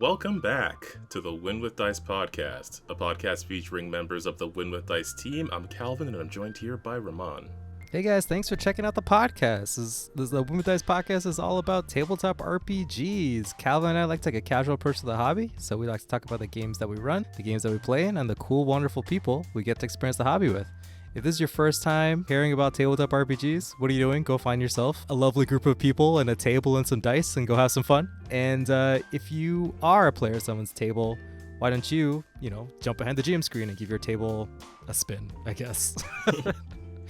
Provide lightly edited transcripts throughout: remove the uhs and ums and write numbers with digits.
Welcome back to the Win with Dice podcast, a podcast featuring members of the Win with Dice team. I'm Calvin, and I'm joined here by Ramon. Hey guys, thanks for checking out the podcast. The Win with Dice podcast is all about tabletop RPGs. Calvin and I like to take a casual approach to the hobby, so we like to talk about the games that we run, the games that we play in, and the cool, wonderful people we get to experience the hobby with. If this is your first time hearing about tabletop RPGs, what are you doing? Go find yourself a lovely group of people and a table and some dice and go have some fun. And if you are a player at someone's table, why don't you, jump behind the GM screen and give your table a spin, I guess.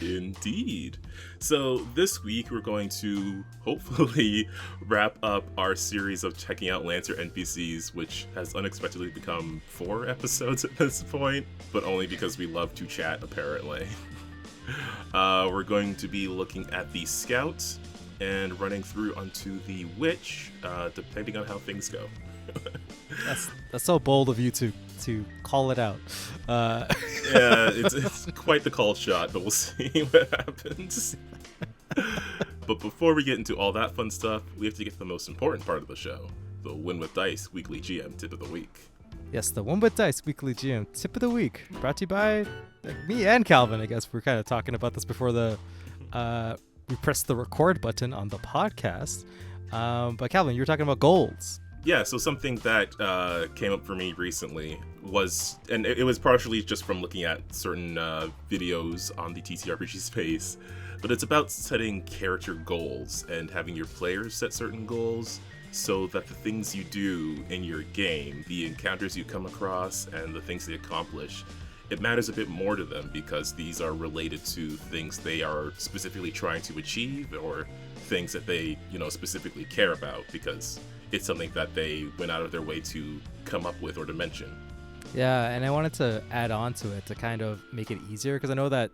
Indeed. So this week we're going to hopefully wrap up our series of checking out Lancer NPCs, which has unexpectedly become 4 episodes at this point, but only because we love to chat, apparently. We're going to be looking at the Scout and running through onto the Witch, depending on how things go. That's so bold of you to call it out. Yeah, it's quite the call shot, but we'll see what happens. But before we get into all that fun stuff, we have to get to the most important part of the show, the Win with Dice Weekly GM Tip of the Week. Yes, the Win with Dice Weekly GM Tip of the Week, brought to you by me and Calvin. I guess we're kind of talking about this before we pressed the record button on the podcast. But Calvin, you were talking about goals. Yeah, so something that came up for me recently was, and it was partially just from looking at certain videos on the TTRPG space, but it's about setting character goals and having your players set certain goals so that the things you do in your game, the encounters you come across, and the things they accomplish, it matters a bit more to them because these are related to things they are specifically trying to achieve or things that they, specifically care about because it's something that they went out of their way to come up with or to mention. Yeah, and I wanted to add on to it to kind of make it easier because I know that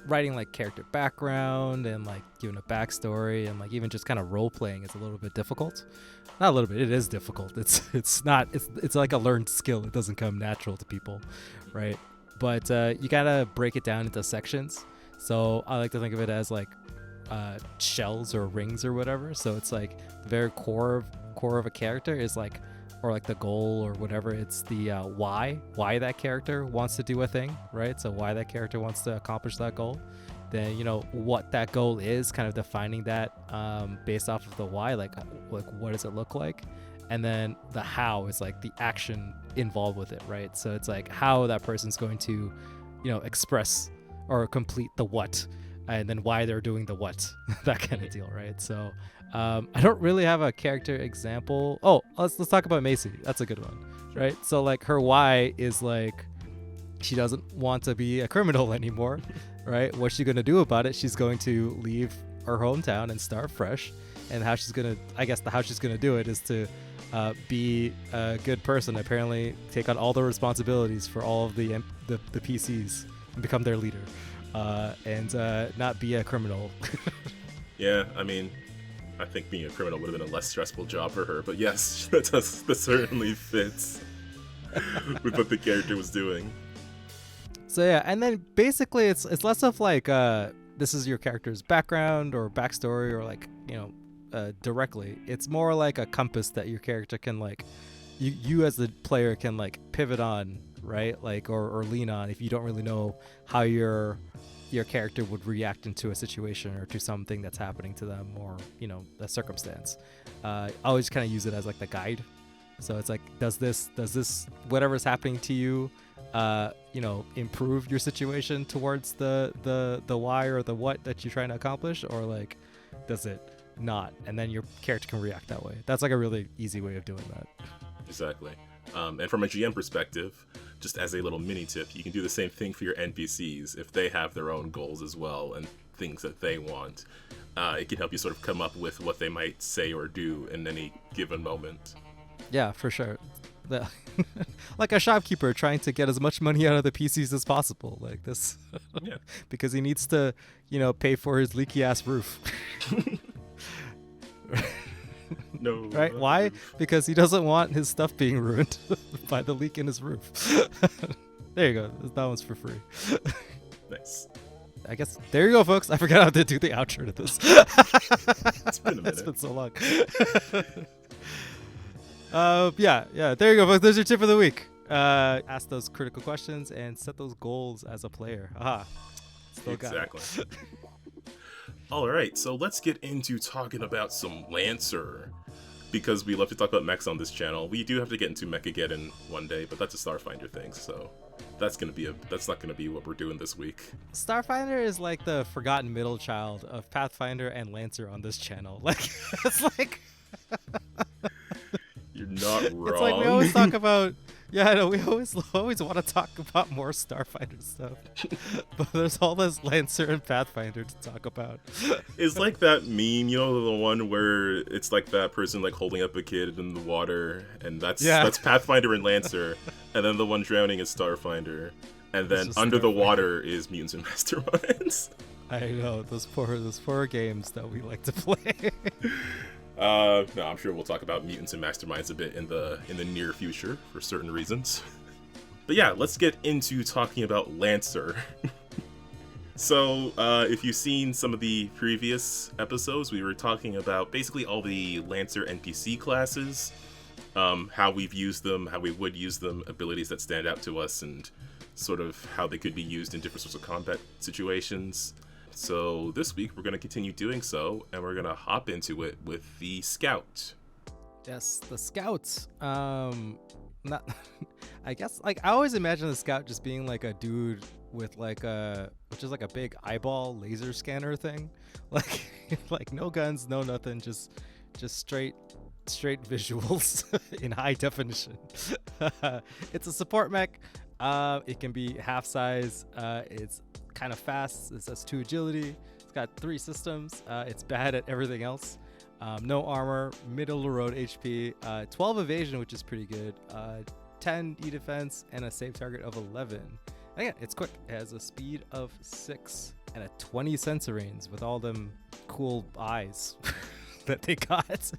writing like character background and like giving a backstory and like even just kind of role playing is a little bit difficult. Not a little bit, it is difficult. It's like a learned skill. It doesn't come natural to people, right? But you gotta break it down into sections. So I like to think of it as like shells or rings or whatever. So it's like the very core of a character is like, or like the goal or whatever. It's the why that character wants to do a thing, right? So why that character wants to accomplish that goal. Then what that goal is, kind of defining that based off of the why, like what does it look like, and then the how is like the action involved with it, right? So it's like how that person's going to express or complete the what, and then why they're doing the what, that kind of deal, right? So I don't really have a character example. Oh, let's talk about Macy. That's a good one, right? So like her why is like she doesn't want to be a criminal anymore, right? What's she gonna do about it? She's going to leave her hometown and start fresh. And how she's gonna do it is to be a good person. Apparently, take on all the responsibilities for all of the PCs and become their leader. And not be a criminal. Yeah, I mean, I think being a criminal would have been a less stressful job for her, but yes, that certainly fits with what the character was doing. So yeah, and then basically it's less of like this is your character's background or backstory or like directly. It's more like a compass that your character can like you as the player can like pivot on, right? Like or lean on if you don't really know how your character would react into a situation or to something that's happening to them or a circumstance. I always kind of use it as like the guide. So it's like, does this whatever's happening to you improve your situation towards the why or the what that you're trying to accomplish, or like does it not? And then your character can react that way. That's like a really easy way of doing that. Exactly. And from a GM perspective, just as a little mini tip, you can do the same thing for your NPCs if they have their own goals as well and things that they want. It can help you sort of come up with what they might say or do in any given moment. Yeah, for sure. Like a shopkeeper trying to get as much money out of the PCs as possible, like this. Yeah. Because he needs to, pay for his leaky ass roof. No. Right? Why? Because he doesn't want his stuff being ruined by the leak in his roof. There you go. That one's for free. Nice. I guess there you go, folks. I forgot how to do the outro to this. It's been a minute. It's been so long. Yeah. There you go, folks. There's your tip of the week. Ask those critical questions and set those goals as a player. Aha. Still Exactly. got it. All right, so let's get into talking about some Lancer, because we love to talk about mechs on this channel. We do have to get into Mechageddon one day, but that's a Starfinder thing, so that's not gonna be what we're doing this week. Starfinder is like the forgotten middle child of Pathfinder and Lancer on this channel. Like, it's like You're not wrong. it's like we always talk about. Yeah, I know. We always want to talk about more Starfinder stuff, but there's all this Lancer and Pathfinder to talk about. It's like that meme, you know, the one where it's like that person like holding up a kid in the water, and that's Pathfinder and Lancer, and then the one drowning is Starfinder, and then under the water is Mutants and Masterminds. I know, those poor games that we like to play. No, I'm sure we'll talk about Mutants and Masterminds a bit in the near future for certain reasons. But yeah, let's get into talking about Lancer. So, if you've seen some of the previous episodes, we were talking about basically all the Lancer NPC classes, how we've used them, how we would use them, abilities that stand out to us, and sort of how they could be used in different sorts of combat situations. So this week we're going to continue doing so, and we're going to hop into it with the Scout. Yes, the Scouts. Not. I guess like I always imagine the Scout just being like a dude with like which is like a big eyeball laser scanner thing, like no guns, no nothing, just straight visuals in high definition. It's a support mech. It can be half size. It's kind of fast. It has 2 agility. It's got 3 systems. It's bad at everything else. No armor, middle of the road HP, 12 evasion, which is pretty good, 10 E defense, and a save target of 11. And again, it's quick. It has a speed of 6 and a 20 sensor range with all them cool eyes that they got.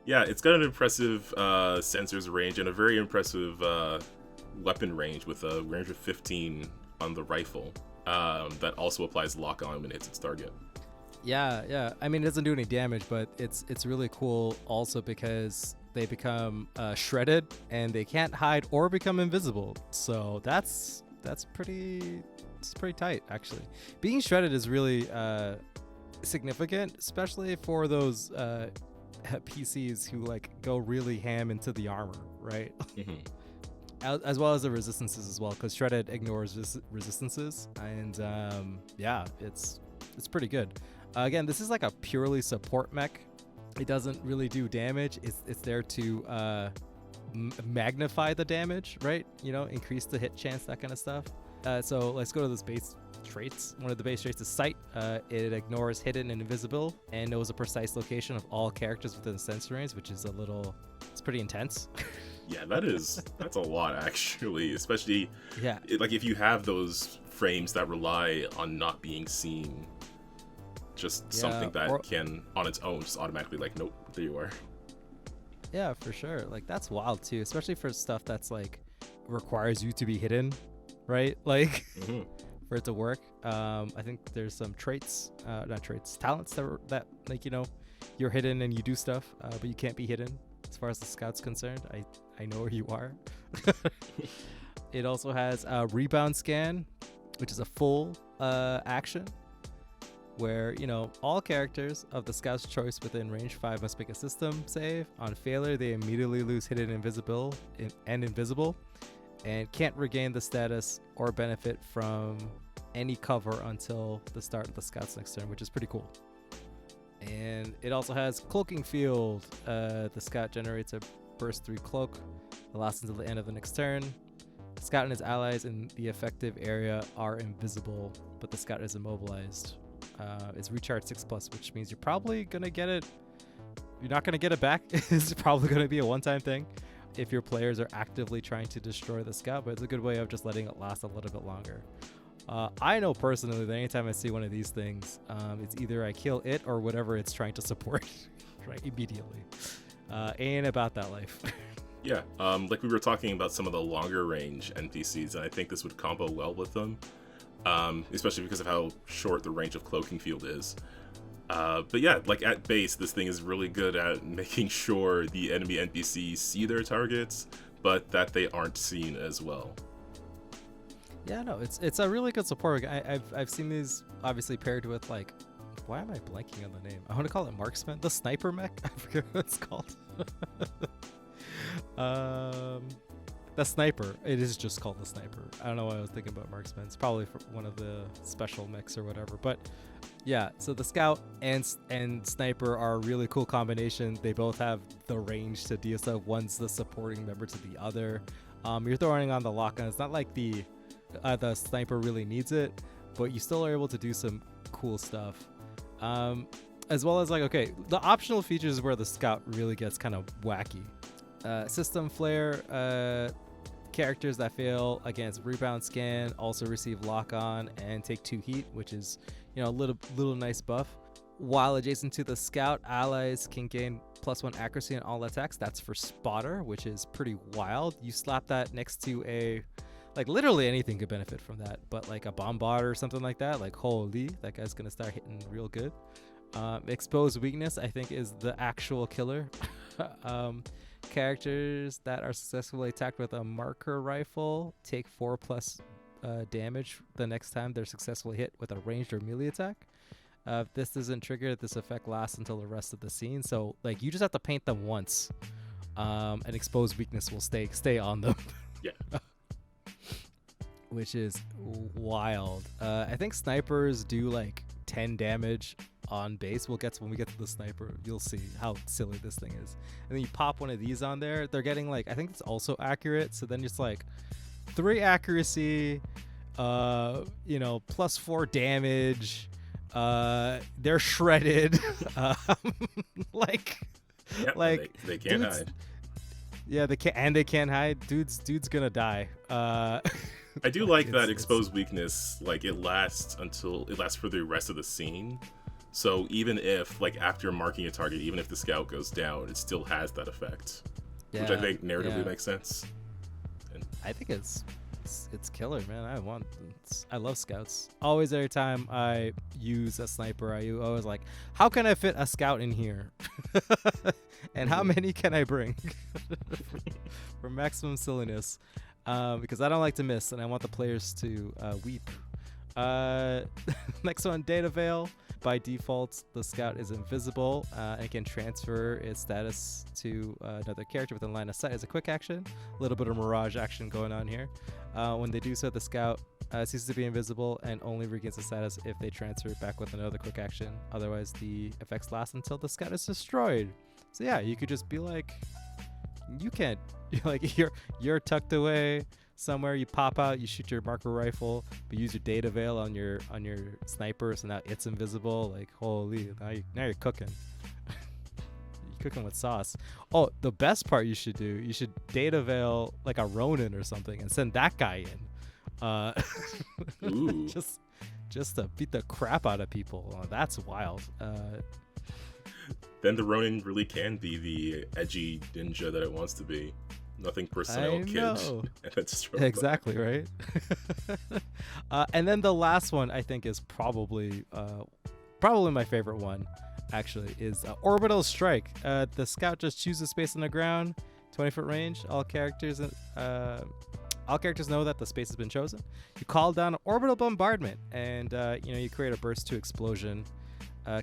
Yeah, it's got an impressive sensors range and a very impressive weapon range with a range of 15 on the rifle that also applies lock-on when it hits its target. Yeah. I mean, it doesn't do any damage, but it's really cool also because they become shredded and they can't hide or become invisible. So that's pretty tight, actually. Being shredded is really significant, especially for those PCs who like go really ham into the armor, right? Mm-hmm. As well as the resistances as well, because shredded ignores resistances, and it's pretty good. Again, this is like a purely support mech. It doesn't really do damage. It's there to magnify the damage, right? You know, increase the hit chance, that kind of stuff. So let's go to this base traits. One of the base traits is sight. It ignores hidden and invisible, and knows a precise location of all characters within the sensor range, which is it's pretty intense. Yeah, that's a lot actually, especially like if you have those frames that rely on not being seen, just something that can on its own just automatically like, nope, there you are. Yeah, for sure. Like that's wild too, especially for stuff that's like requires you to be hidden, right? Like for it to work. I think there's some talents that like, you know, you're hidden and you do stuff, but you can't be hidden. As far as the Scout's concerned, I know where you are. It also has a rebound scan, which is a full action where, you know, all characters of the Scout's choice within range 5 must make a system save. On failure, they immediately lose hidden and invisible, and can't regain the status or benefit from any cover until the start of the Scout's next turn, which is pretty cool. And it also has cloaking field. The Scout generates a burst 3 cloak that lasts until the end of the next turn. The Scout and his allies in the effective area are invisible, but the Scout is immobilized. It's recharge 6+, which means you're probably gonna get it. You're not gonna get it back. It's probably gonna be a one-time thing if your players are actively trying to destroy the Scout, but it's a good way of just letting it last a little bit longer. I know personally that anytime I see one of these things, it's either I kill it or whatever it's trying to support, right, immediately. Ain't about that life. Yeah, like we were talking about some of the longer range NPCs, and I think this would combo well with them, especially because of how short the range of Cloaking Field is. But yeah, like at base, this thing is really good at making sure the enemy NPCs see their targets, but that they aren't seen as well. Yeah, no, it's a really good support. I've seen these obviously paired with like, why am I blanking on the name? I want to call it marksman, the sniper mech. I forget what it's called. The sniper. It is just called the sniper. I don't know why I was thinking about marksman. It's probably for one of the special mechs or whatever. But yeah, so the scout and sniper are a really cool combination. They both have the range to deal stuff. One's the supporting member to the other. You're throwing on the lock-on. It's not like the sniper really needs it, but you still are able to do some cool stuff. As well as like, okay, the optional features is where the scout really gets kind of wacky. System flare, characters that fail against rebound scan also receive lock on and take 2 heat, which is, you know, a little nice buff. While adjacent to the scout, allies can gain +1 accuracy in all attacks. That's for spotter, which is pretty wild. You slap that next to a, like, literally anything could benefit from that, but like a bombard or something like that, like, holy, that guy's gonna start hitting real good. Exposed weakness, I think, is the actual killer. Characters that are successfully attacked with a marker rifle take 4+ damage the next time they're successfully hit with a ranged or melee attack. If this isn't triggered, this effect lasts until the rest of the scene. So like, you just have to paint them once, and exposed weakness will stay on them. Yeah. Which is wild. I think snipers do like 10 damage on base. When we get to the sniper, you'll see how silly this thing is. And then you pop one of these on there, they're getting like, I think it's also accurate. So then it's like 3 accuracy, +4 damage. They're shredded. They can't hide. Yeah, they can't hide. Dude's gonna die. I do like that exposed weakness, like it lasts for the rest of the scene. So even if, like, after marking a target, even if the scout goes down, it still has that effect, which I think narratively makes sense. And I think it's killer, man. I love scouts. Always, every time I use a sniper, I always like, how can I fit a scout in here? And how many can I bring for maximum silliness? Because I don't like to miss, and I want the players to weep. Next one, Data Veil. By default, the scout is invisible and can transfer its status to another character within line of sight as a quick action. A little bit of mirage action going on here. When they do so, the scout ceases to be invisible and only regains the status if they transfer it back with another quick action. Otherwise, the effects last until the scout is destroyed. So yeah, you could just be like, you can't, like, you're tucked away somewhere, you pop out, you shoot your marker rifle, but use your data veil on your sniper, so now it's invisible. Like, holy, now you're cooking. You're cooking with sauce. Oh, the best part you should data veil like a Ronin or something and send that guy in. Ooh. just to beat the crap out of people. Oh, that's wild. Then the Ronin really can be the edgy ninja that it wants to be. Nothing personnel kid. Exactly, right? And then the last one, I think, is probably my favorite one, actually, is Orbital Strike. The scout just chooses space on the ground, 20-foot range. All characters know that the space has been chosen. You call down orbital bombardment, and you create a burst 2 explosion.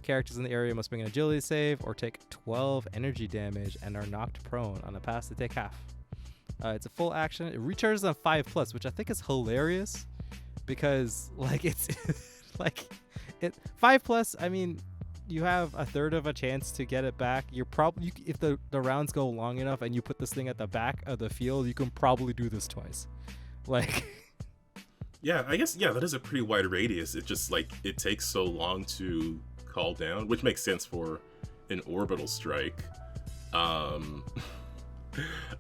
Characters in the area must make an agility save or take 12 energy damage and are knocked prone. On a pass, they take half. It's a full action. It recharges on 5+, which I think is hilarious because, like, it's like 5+. I mean, you have a third of a chance to get it back. You're probably, if the rounds go long enough and you put this thing at the back of the field, you can probably do this twice. Like, yeah, I guess, yeah, that is a pretty wide radius. It just, like, it takes so long to call down, which makes sense for an orbital strike.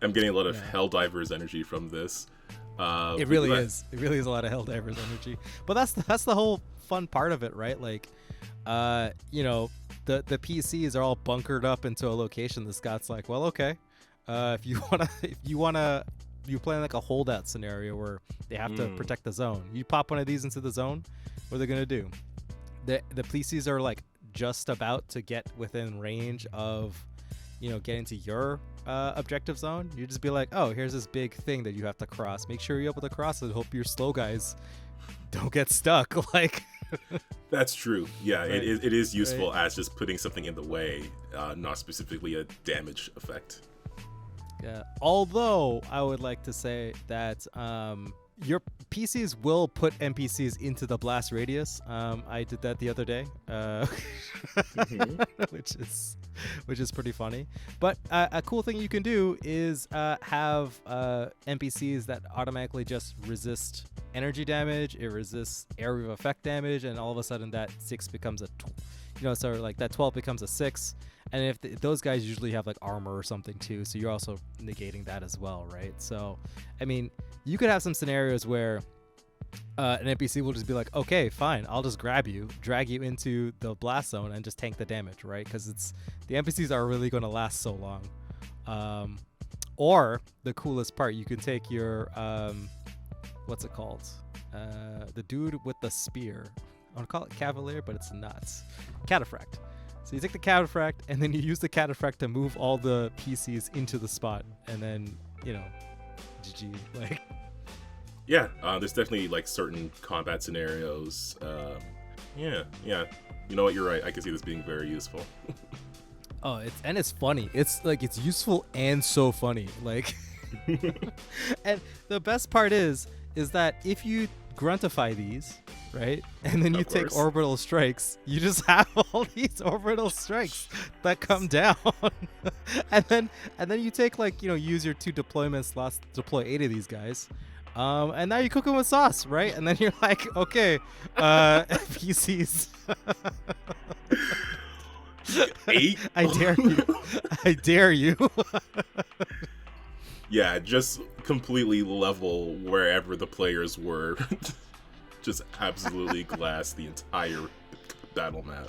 I'm getting a lot of Helldivers energy from this. It really is. It really is a lot of Helldivers energy. But that's the whole fun part of it, right? Like, the PCs are all bunkered up into a location. The scout's like, well, okay, if you wanna, you play like a holdout scenario where they have to protect the zone. You pop one of these into the zone, what are they gonna do? The PCs are like just about to get within range of, getting to your objective zone, you just be like, oh, here's this big thing that you have to cross. Make sure you're able to cross it. Hope your slow guys don't get stuck. Like, that's true. Yeah, right. it is useful as just putting something in the way, not specifically a damage effect. Yeah. Although I would like to say that your PCs will put NPCs into the blast radius. I did that the other day, which is pretty funny. But a cool thing you can do is have NPCs that automatically just resist energy damage. It resists area of effect damage, and all of a sudden that 6 becomes a, so like that 12 becomes a 6. And if those guys usually have like armor or something too, so you're also negating that as well, right? So, I mean, you could have some scenarios where an NPC will just be like, okay, fine, I'll just grab you, drag you into the blast zone, and just tank the damage, right? Because the NPCs are really going to last so long. Or the coolest part, you can take your what's it called? The dude with the spear. I want to call it Cavalier, but it's not. Cataphract. So you take the cataphract, and then you use the cataphract to move all the PCs into the spot, and then, GG. Like, yeah, there's definitely like certain combat scenarios. Yeah. You know what? You're right. I can see this being very useful. Oh, it's funny. It's like it's useful and so funny. Like, and the best part is that if you gruntify these, right, and then you take orbital strikes, you just have all these orbital strikes that come down, and then you take use your 2 deployment slots to deploy 8 of these guys, and now you're cooking with sauce, right? And then you're like, okay, NPCs. 8? I dare you. Yeah, just completely level wherever the players were. Just absolutely glass the entire battle map.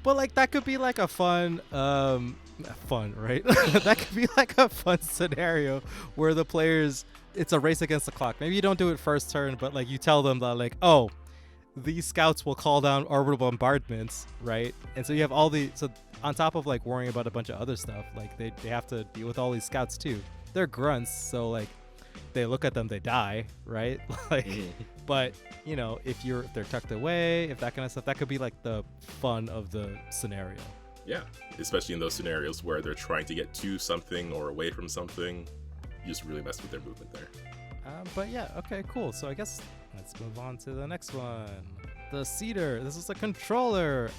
But like that could be like a fun, right? That could be like a fun scenario where the players, it's a race against the clock. Maybe you don't do it first turn, but like you tell them that like, oh, these scouts will call down orbital bombardments, right? And so you have so on top of like worrying about a bunch of other stuff, like they have to deal with all these scouts too. They're grunts, so like they look at them, they die, right? Like, but if they're tucked away, if that kind of stuff, that could be like the fun of the scenario. Yeah, especially in those scenarios where they're trying to get to something or away from something, you just really mess with their movement there. But yeah, okay, cool. So I guess let's move on to the next one. The Cedar. This is a controller.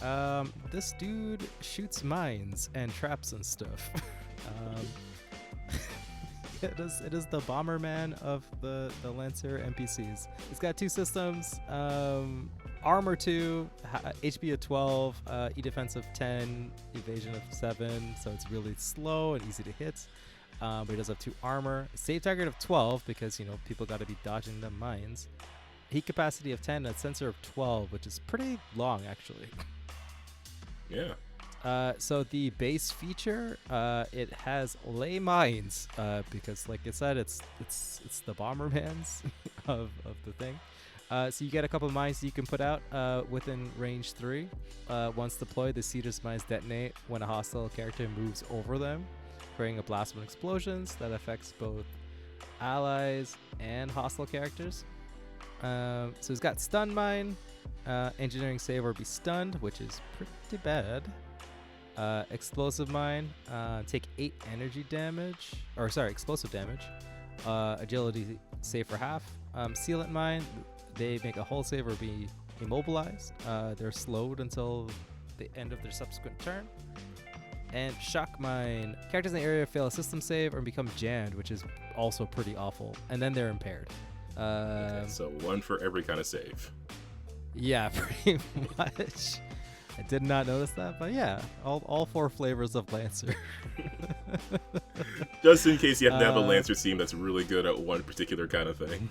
This dude shoots mines and traps and stuff. It is the Bomberman of the Lancer NPCs. It's got 2 systems, armor 2, HP of 12, E defense of 10, evasion of 7, so it's really slow and easy to hit. But he does have 2 armor, save target of 12 because people got to be dodging the mines. Heat capacity of 10, and a sensor of 12, which is pretty long actually. Yeah. So the base feature, it has lay mines, because like I said, it's the Bombermans of the thing. So you get a couple of mines that you can put out within range 3. Once deployed, the Cedar's mines detonate when a hostile character moves over them, creating a blast of explosions that affects both allies and hostile characters. So it's got stun mine, engineering save or be stunned, which is pretty bad. Explosive mine, take 8 energy damage, explosive damage. Agility save for half. Sealant mine, they make a hull save or be immobilized. They're slowed until the end of their subsequent turn. And shock mine, characters in the area fail a system save or become jammed, which is also pretty awful. And then they're impaired. Okay, so 1 for every kind of save. Yeah, pretty much. I did not notice that, but yeah, all 4 flavors of Lancer. Just in case you have to have a Lancer team that's really good at one particular kind of thing.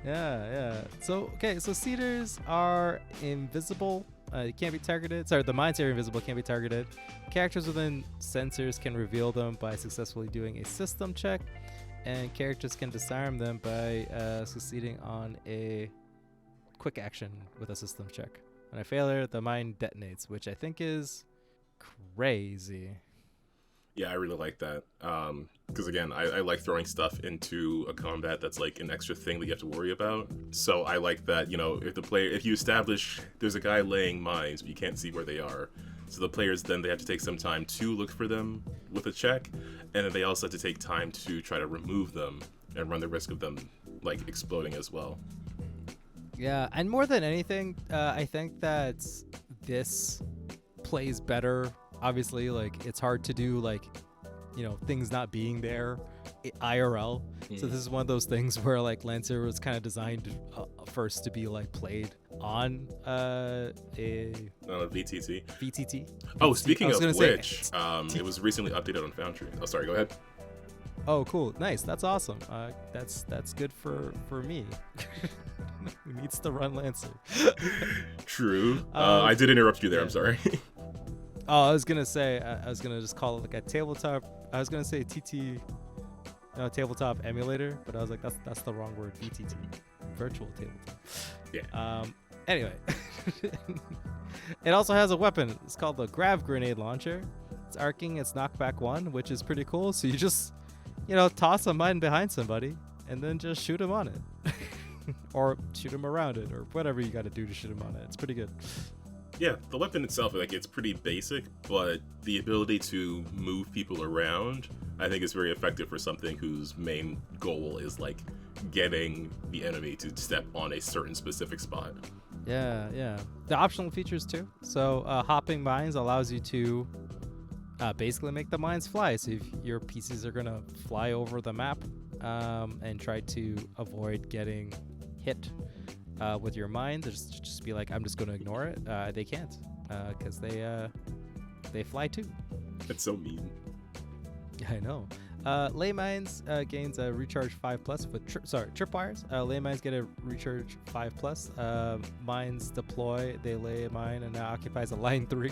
Yeah. So Cedars are invisible. You can't be targeted. Sorry, the mines are invisible, can't be targeted. Characters within sensors can reveal them by successfully doing a system check, and characters can disarm them by succeeding on a quick action with a system check. When I failure, the mine detonates, which I think is crazy. Yeah, I really like that. Because again, I like throwing stuff into a combat that's like an extra thing that you have to worry about. So I like that, if you establish there's a guy laying mines, but you can't see where they are. So the players then they have to take some time to look for them with a check, and then they also have to take time to try to remove them and run the risk of them like exploding as well. Yeah, and more than anything, I think that this plays better. Obviously, like it's hard to do like, things not being there IRL. So this is one of those things where like Lancer was kind of designed first to be like played on a VTT. VTT. Oh, speaking of which, it was recently updated on Foundry. Oh, sorry, go ahead. Oh, cool, nice. That's awesome. That's good for me. Who needs to run Lancer? True. I did interrupt you there. Yeah. I'm sorry. Oh, I was gonna say I was gonna just call it like a tabletop. I was gonna say tabletop emulator, but I was like that's the wrong word. VTT, virtual tabletop. Yeah. Anyway, it also has a weapon. It's called the Grab Grenade Launcher. It's arcing. It's knockback 1, which is pretty cool. So you just toss a mine behind somebody and then just shoot him on it, or shoot him around it, or whatever you got to do to shoot him on it. It's pretty good. Yeah, the weapon itself, like, it's pretty basic, but the ability to move people around, I think is very effective for something whose main goal is, like, getting the enemy to step on a certain specific spot. Yeah. The optional features, too. So, hopping mines allows you to basically make the mines fly. So, if your pieces are going to fly over the map and try to avoid getting hit with your mines, just be like, I'm just going to ignore it. They can't, because they fly too. That's so mean. I know. Lay mines gains a recharge 5+ with tripwires. Lay mines get a recharge 5+. Mines deploy. They lay a mine and now occupies a line 3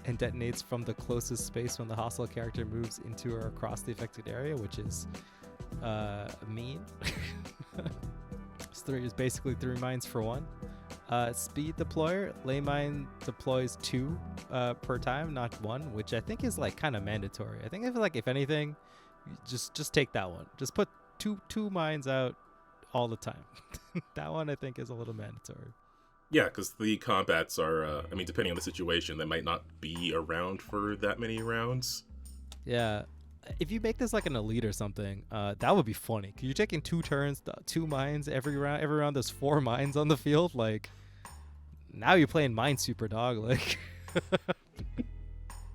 and detonates from the closest space when the hostile character moves into or across the affected area, which is mean. 3 is basically 3 mines for 1. Speed deployer, lay mine deploys 2 per time, not 1, which I think is like kind of mandatory. I think if anything, just take that one. Just put two mines out all the time. That one I think is a little mandatory. Yeah, because the combats are, depending on the situation, they might not be around for that many rounds. Yeah. If you make this like an elite or something, that would be funny. Cause you're taking 2 turns, 2 mines every round. Every round there's 4 mines on the field. Like, now you're playing Mine Super, dog. Like, all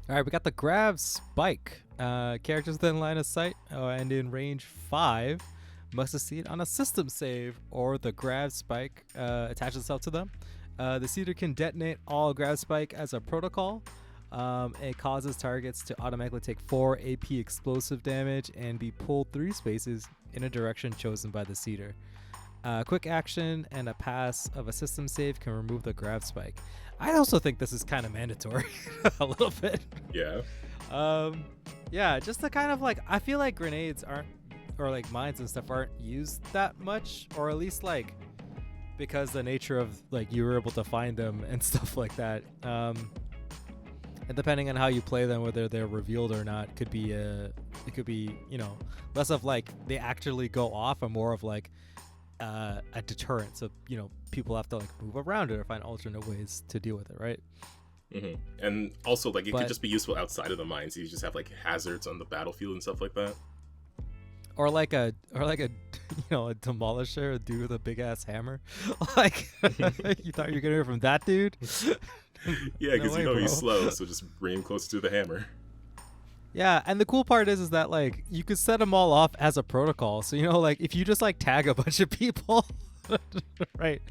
right, we got the Grab Spike. Characters within line of sight and in range 5 must succeed on a system save, or the Grab Spike attaches itself to them. The Cedar can detonate all Grab Spike as a protocol. It causes targets to automatically take 4 AP explosive damage and be pulled 3 spaces in a direction chosen by the Cedar. Quick action and a pass of a system save can remove the Grab Spike. I also think this is kind of mandatory a little bit. Yeah. Yeah, just to kind of like, I feel like grenades aren't, or like mines and stuff aren't used that much, or at least like because the nature of like you were able to find them and stuff like that. And depending on how you play them, whether they're revealed or not, it could be less of like they actually go off and more of like a deterrent. So people have to like move around it or find alternate ways to deal with it, right? Mm-hmm. And also like it could just be useful outside of the mines. You just have like hazards on the battlefield and stuff like that. Or like a a demolisher, a dude with a big ass hammer. Like you thought you were gonna hear from that dude? Yeah, because he's slow, so just bring him closer to the hammer. Yeah, and the cool part is that like you could set them all off as a protocol. So like if you just like tag a bunch of people, right?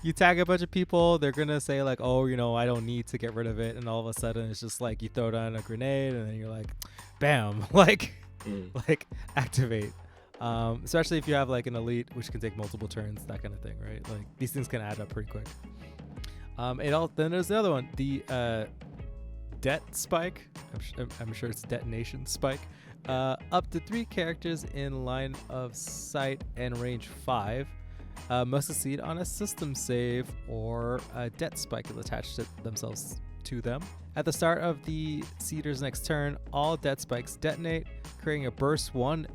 You tag a bunch of people, they're gonna say like, oh, I don't need to get rid of it, and all of a sudden it's just like you throw down a grenade, and then you're like, bam, like activate. Especially if you have like an elite, which can take multiple turns, that kind of thing, right? Like these things can add up pretty quick. Then there's the other one, the Det Spike. I'm sure it's Detonation Spike. Up to 3 characters in line of sight and range 5. must succeed on a system save or a det spike is attached to themselves to them. At the start of the Seeder's next turn, all det spikes detonate, creating a burst 1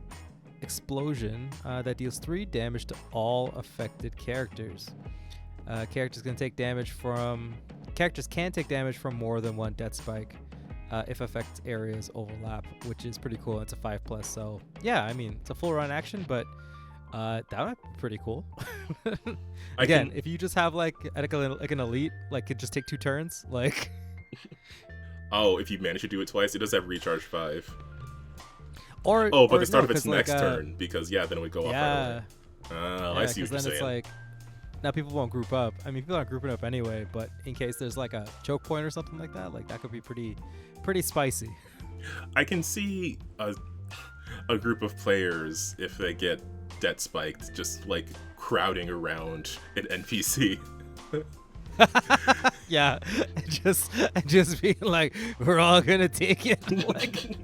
explosion that deals 3 damage to all affected characters. Characters can take damage from more than 1 det spike if effect areas overlap, which is pretty cool. It's a 5+, so yeah, I mean, it's a full run action, but that would be pretty cool. Again, if you just have like an elite, like could just take 2 turns, like. Oh, if you manage to do it twice, it does have recharge 5. But the start of its next turn, because then it would go off right away. I see what you're saying. It's like, now people won't group up. I mean, people aren't grouping up anyway, but in case there's like a choke point or something like that could be pretty spicy. I can see a group of players, if they get det spiked, just like crowding around an NPC. Yeah, just being like, we're all gonna take it, like,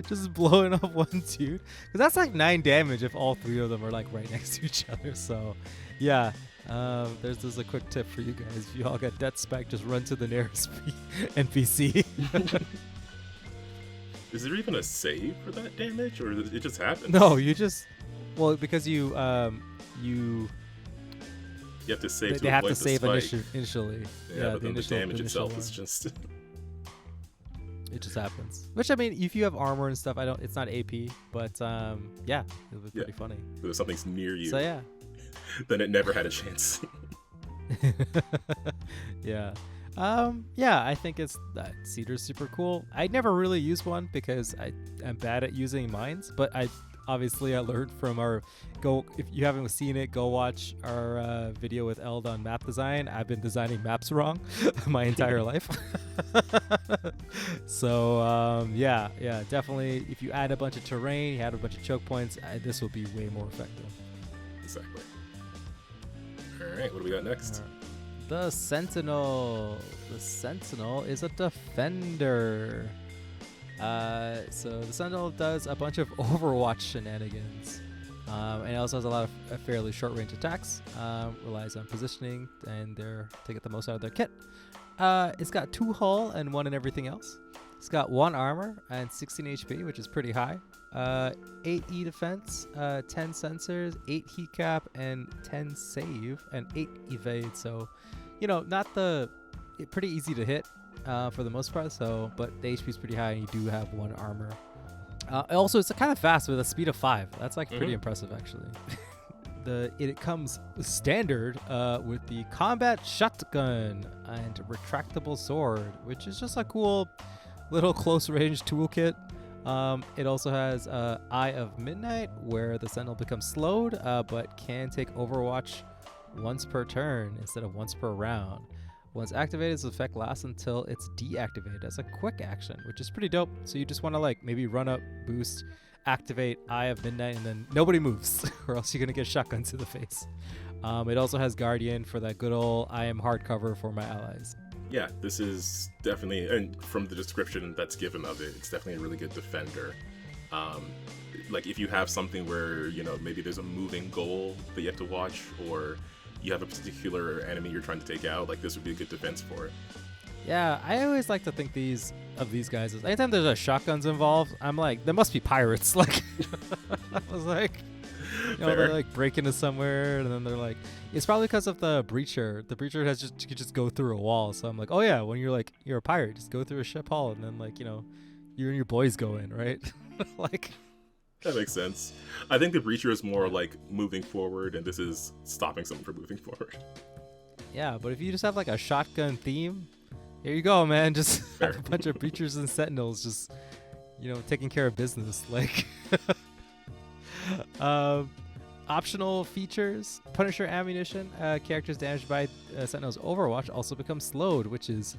just blowing up one dude, because that's like 9 damage if all 3 of them are like right next to each other. So, yeah, there's a quick tip for you guys: if you all get det spike, just run to the nearest NPC. Is there even a save for that damage, or it just happens? No, because you have to save. They have to save initially. Yeah, but then the damage itself is just. It just happens. Which, I mean, if you have armor and stuff, it's not AP, but yeah, it was pretty funny. If something's near you. So yeah. Then it never had a chance. Yeah. Yeah, I think Seeder's super cool. I never really used one because I'm bad at using mines, but I learned from if you haven't seen it, go watch our video with Eld on map design. I've been designing maps wrong my entire life. So yeah, definitely if you add a bunch of terrain, you add a bunch of choke points, this will be way more effective. Exactly. Alright, what do we got next? The Sentinel. The Sentinel is a defender. So the Sentinel does a bunch of Overwatch shenanigans. And it also has a lot of fairly short-range attacks. Relies on positioning and to get the most out of their kit. It's got 2 hull and 1 in everything else. It's got 1 armor and 16 HP, which is pretty high. 8 E defense, 10 sensors, 8 heat cap, and 10 save, and 8 evade. So, pretty easy to hit for the most part. So, but the HP is pretty high, and you do have 1 armor. Also, it's kind of fast with a speed of 5. That's like pretty impressive, actually. It comes standard with the combat shotgun and retractable sword, which is just a cool little close range toolkit. It also has Eye of Midnight, where the Sentinel becomes slowed, but can take Overwatch once per turn instead of once per round. Once activated, this effect lasts until it's deactivated as a quick action, which is pretty dope. So you just want to maybe run up, boost, activate Eye of Midnight, and then nobody moves, or else you're gonna get shotgun to the face. It also has Guardian for that good old I am hardcover for my allies. Yeah, this is definitely, and from the description that's given of it, it's definitely a really good defender. Like if you have something where, maybe there's a moving goal that you have to watch, or you have a particular enemy you're trying to take out, this would be a good defense for it. Yeah, I always like to think these guys, anytime there's shotguns involved, I'm like, there must be pirates. I was like, they're break into somewhere, and then they're like, it's probably because of the breacher. The breacher you could just go through a wall. So I'm like, oh yeah, when you're a pirate, just go through a ship hull, and then you and your boys go in, right? That makes sense. I think the breacher is more moving forward, and this is stopping someone from moving forward. Yeah, but if you just have a shotgun theme, here you go, man. Just have a bunch of breachers and sentinels just, taking care of business. Optional features: Punisher ammunition. Characters damaged by Sentinel's Overwatch also become slowed, which is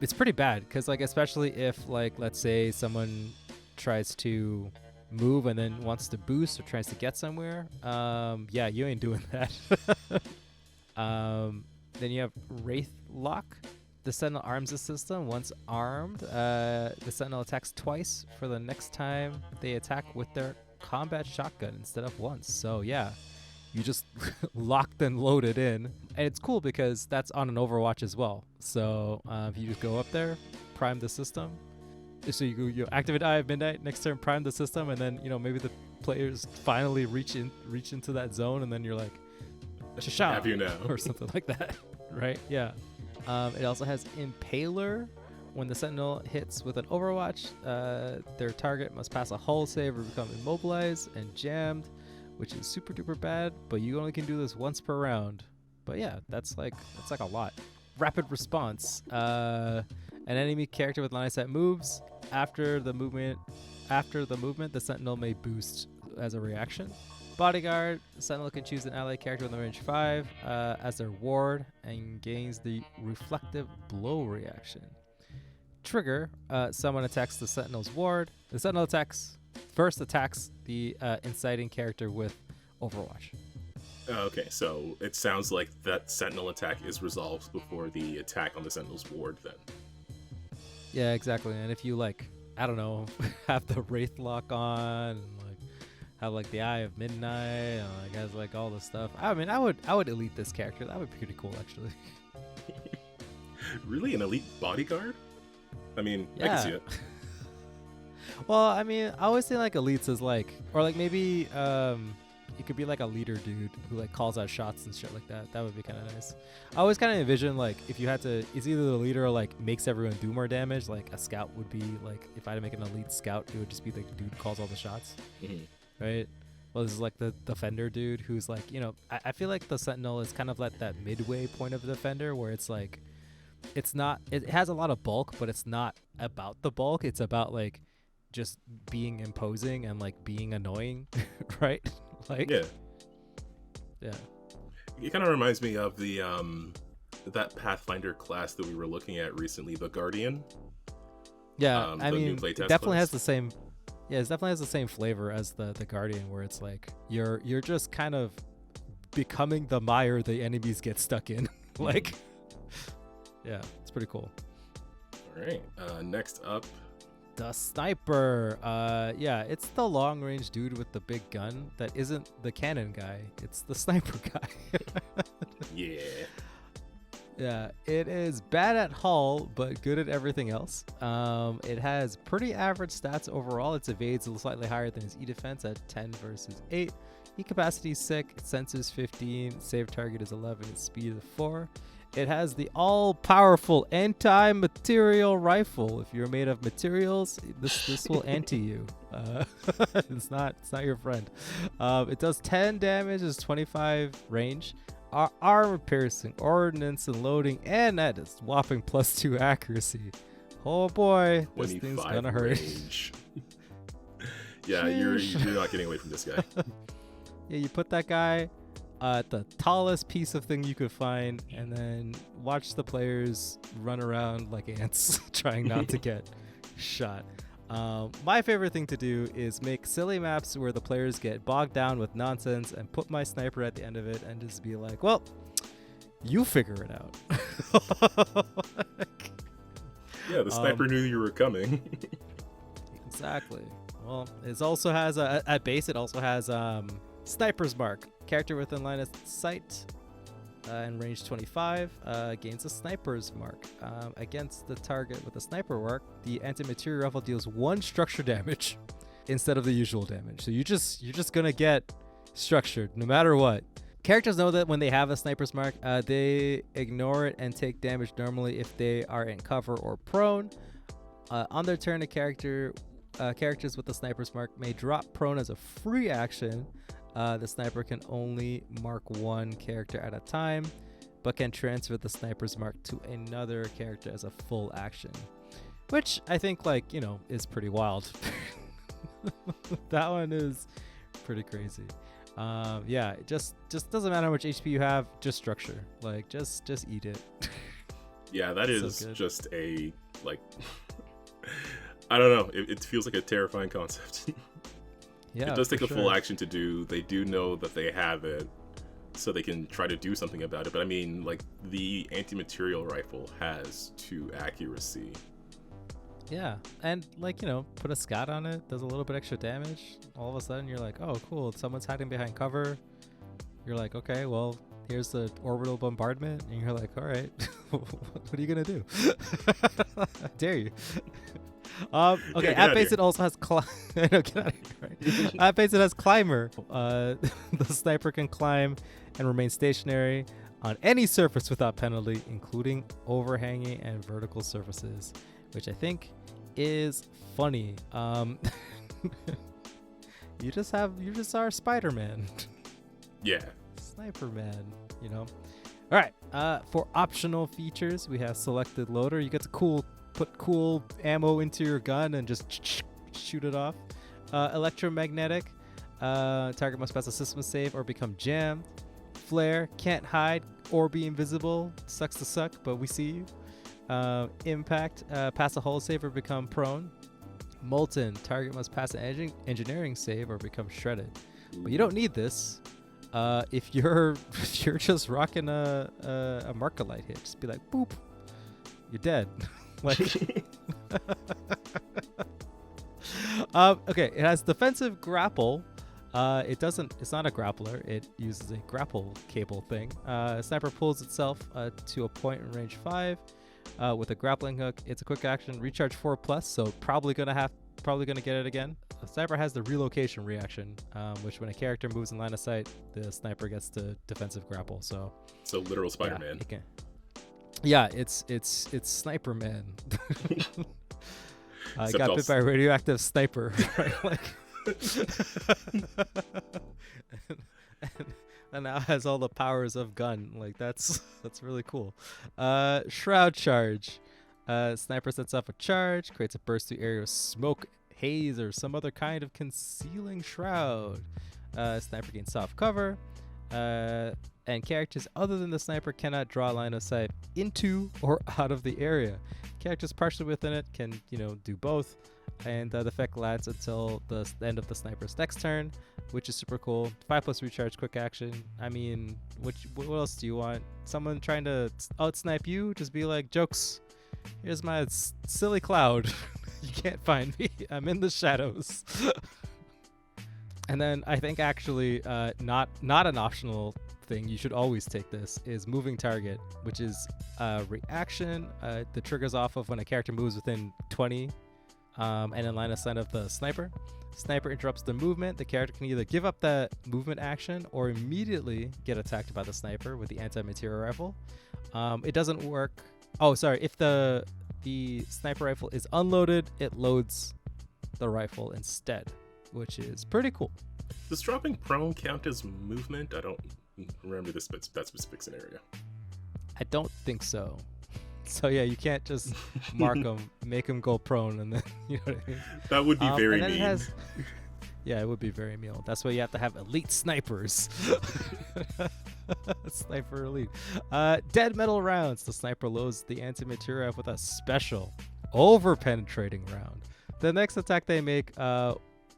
it's pretty bad because especially if let's say someone tries to move and then wants to boost or tries to get somewhere. Yeah, you ain't doing that. Then you have Wraith Lock. The Sentinel arms the system. Once armed, the Sentinel attacks twice for the next time they attack with their combat shotgun instead of once. So yeah, you just locked and loaded in. And it's cool because that's on an Overwatch as well. So if you just go up there, prime the system. So you activate Eye of Midnight, next turn prime the system, and then maybe the players finally reach into that zone, and then you're like, "Shasha," have you now, or something like that, right? Yeah. It also has Impaler. When the Sentinel hits with an Overwatch, their target must pass a hull save or become immobilized and jammed, which is super duper bad. But you only can do this once per round. But yeah, that's like a lot. Rapid response. An enemy character with line of sight moves. After the movement, the Sentinel may boost as a reaction. Bodyguard, the Sentinel can choose an ally character with a range 5 as their ward and gains the reflective blow reaction. Trigger, someone attacks the Sentinel's ward. The Sentinel first attacks the inciting character with Overwatch. Okay, so it sounds like that Sentinel attack is resolved before the attack on the Sentinel's ward then. Yeah, exactly. And if you I don't know, have the Wraith lock on, and have the Eye of Midnight, and has all this stuff. I mean, I would elite this character. That would be pretty cool, actually. Really, an elite bodyguard? I mean, yeah. I can see it. Well, I mean, I always think elites is or maybe it could be a leader dude who calls out shots and shit like that. That would be kind of nice. I always kind of envision if you had to, it's either the leader or makes everyone do more damage. A scout would be if I had to make an elite scout, it would just be the dude who calls all the shots, right? Well, this is the defender dude who's I feel like the Sentinel is kind of that midway point of the defender where it's it's not, it has a lot of bulk, but it's not about the bulk. It's about just being imposing and being annoying, right? Yeah. It kind of reminds me of the that Pathfinder class that we were looking at recently, the Guardian. Yeah, I mean, it definitely has the same. Yeah, it definitely has the same flavor as the Guardian, where it's you're just kind of becoming the mire the enemies get stuck in. Yeah, it's pretty cool. All right, next up, the sniper. Yeah, it's the long range dude with the big gun that isn't the cannon guy. It's the sniper guy. Yeah. Yeah, it is bad at hull, but good at everything else. It has pretty average stats overall. Its evades slightly higher than its E defense at 10 versus 8. E capacity is 6, sensors 15, save target is 11, its speed is 4. It has the all-powerful anti-material rifle. If you're made of materials, this will anti you. It's not your friend. It does 10 damage, is 25 range. Armor piercing, ordnance and loading, and that is whopping +2 accuracy. Oh boy, this thing's gonna hurt. Yeah, you're not getting away from this guy. Yeah, you put that guy at the tallest piece of thing you could find, and then watch the players run around like ants, trying not to get shot. My favorite thing to do is make silly maps where the players get bogged down with nonsense and put my sniper at the end of it and just be like, well, you figure it out. Yeah, the sniper knew you were coming. Exactly. Well, it also has, at base, it also has Sniper's Mark. Character within line of sight and range 25 gains a Sniper's Mark. Against the target with a sniper mark, the anti-material rifle deals 1 structure damage instead of the usual damage. So you're just gonna get structured no matter what. Characters know that when they have a Sniper's Mark, they ignore it and take damage normally if they are in cover or prone. On their turn, characters with the Sniper's Mark may drop prone as a free action. The sniper can only mark 1 character at a time, but can transfer the Sniper's Mark to another character as a full action, which I think is pretty wild. That one is pretty crazy. Yeah, it just doesn't matter how much HP you have, just structure. Just eat it. Yeah, that is so just a I don't know. It feels like a terrifying concept. Yeah, it does take a full action to do. They do know that they have it, so they can try to do something about it. But I mean, the anti-material rifle has 2 accuracy. Yeah, and like, put a scat on it, does a little bit extra damage. All of a sudden you're like, oh cool, someone's hiding behind cover. You're like, okay, well, here's the orbital bombardment, and you're like, all right, what are you gonna do? I dare you. Okay, at base it also has no, get out of here, right? At base it has climber. The sniper can climb and remain stationary on any surface without penalty, including overhanging and vertical surfaces, which I think is funny. You just are Spider-Man. Yeah. Sniper Man, All right. For optional features, we have selected loader. You get to put cool ammo into your gun and just shoot it off. Electromagnetic. Target must pass a system save or become jammed. Flare, can't hide or be invisible. Sucks to suck, but we see you. Impact, pass a hull save or become prone. Molten, target must pass an engineering save or become shredded. But you don't need this. If you're just rocking a Markalite hit, just be like, boop, you're dead. Like, okay, it has defensive grapple. It's not a grappler. It uses a grapple cable thing. Sniper pulls itself to a point in range 5 with a grappling hook. It's a quick action, recharge 4+, so probably gonna get it again. The sniper has the relocation reaction, which when a character moves in line of sight, the sniper gets to defensive grapple. So literal Spider-Man. Yeah, it's Sniper Man. I got bit by a radioactive sniper, right? Like, and now has all the powers of gun. Like that's really cool. Shroud charge. Sniper sets off a charge, creates a burst through area of smoke, haze, or some other kind of concealing shroud. Sniper gains soft cover. And characters other than the sniper cannot draw a line of sight into or out of the area. Characters partially within it can, do both. And the effect lasts until the end of the sniper's next turn, which is super cool. 5+ recharge, quick action. I mean, what else do you want? Someone trying to out-snipe you? Just be like, jokes. Here's my silly cloud. You can't find me. I'm in the shadows. And then I think actually not an optional thing, you should always take this, is moving target, which is a reaction that triggers off of when a character moves within 20 and in line of sight of the sniper. Sniper interrupts the movement. The character can either give up that movement action or immediately get attacked by the sniper with the anti-material rifle. It doesn't work. Oh, sorry. If the sniper rifle is unloaded, it loads the rifle instead, which is pretty cool. Does dropping prone count as movement? I don't remember that specific scenario. I don't think so. So yeah, you can't just mark them, make them go prone, and then you know what I mean. That would be very mean. Yeah, it would be very mean. That's why you have to have elite snipers. Sniper elite. Dead metal rounds. The sniper loads the anti-material with a special over-penetrating round. The next attack they make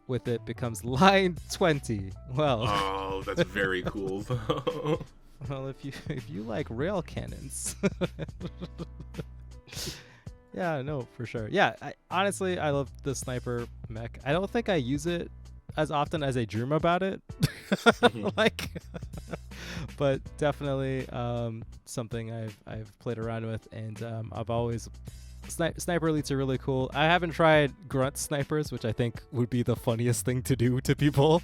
with it becomes line 20. Well. Oh, that's very cool though. Well, if you like rail cannons. Yeah, no, for sure. Yeah, honestly, I love the sniper mech. I don't think I use it as often as I dream about it. But definitely something I've played around with, and I've always sniper elites are really cool. I haven't tried grunt snipers, which I think would be the funniest thing to do to people.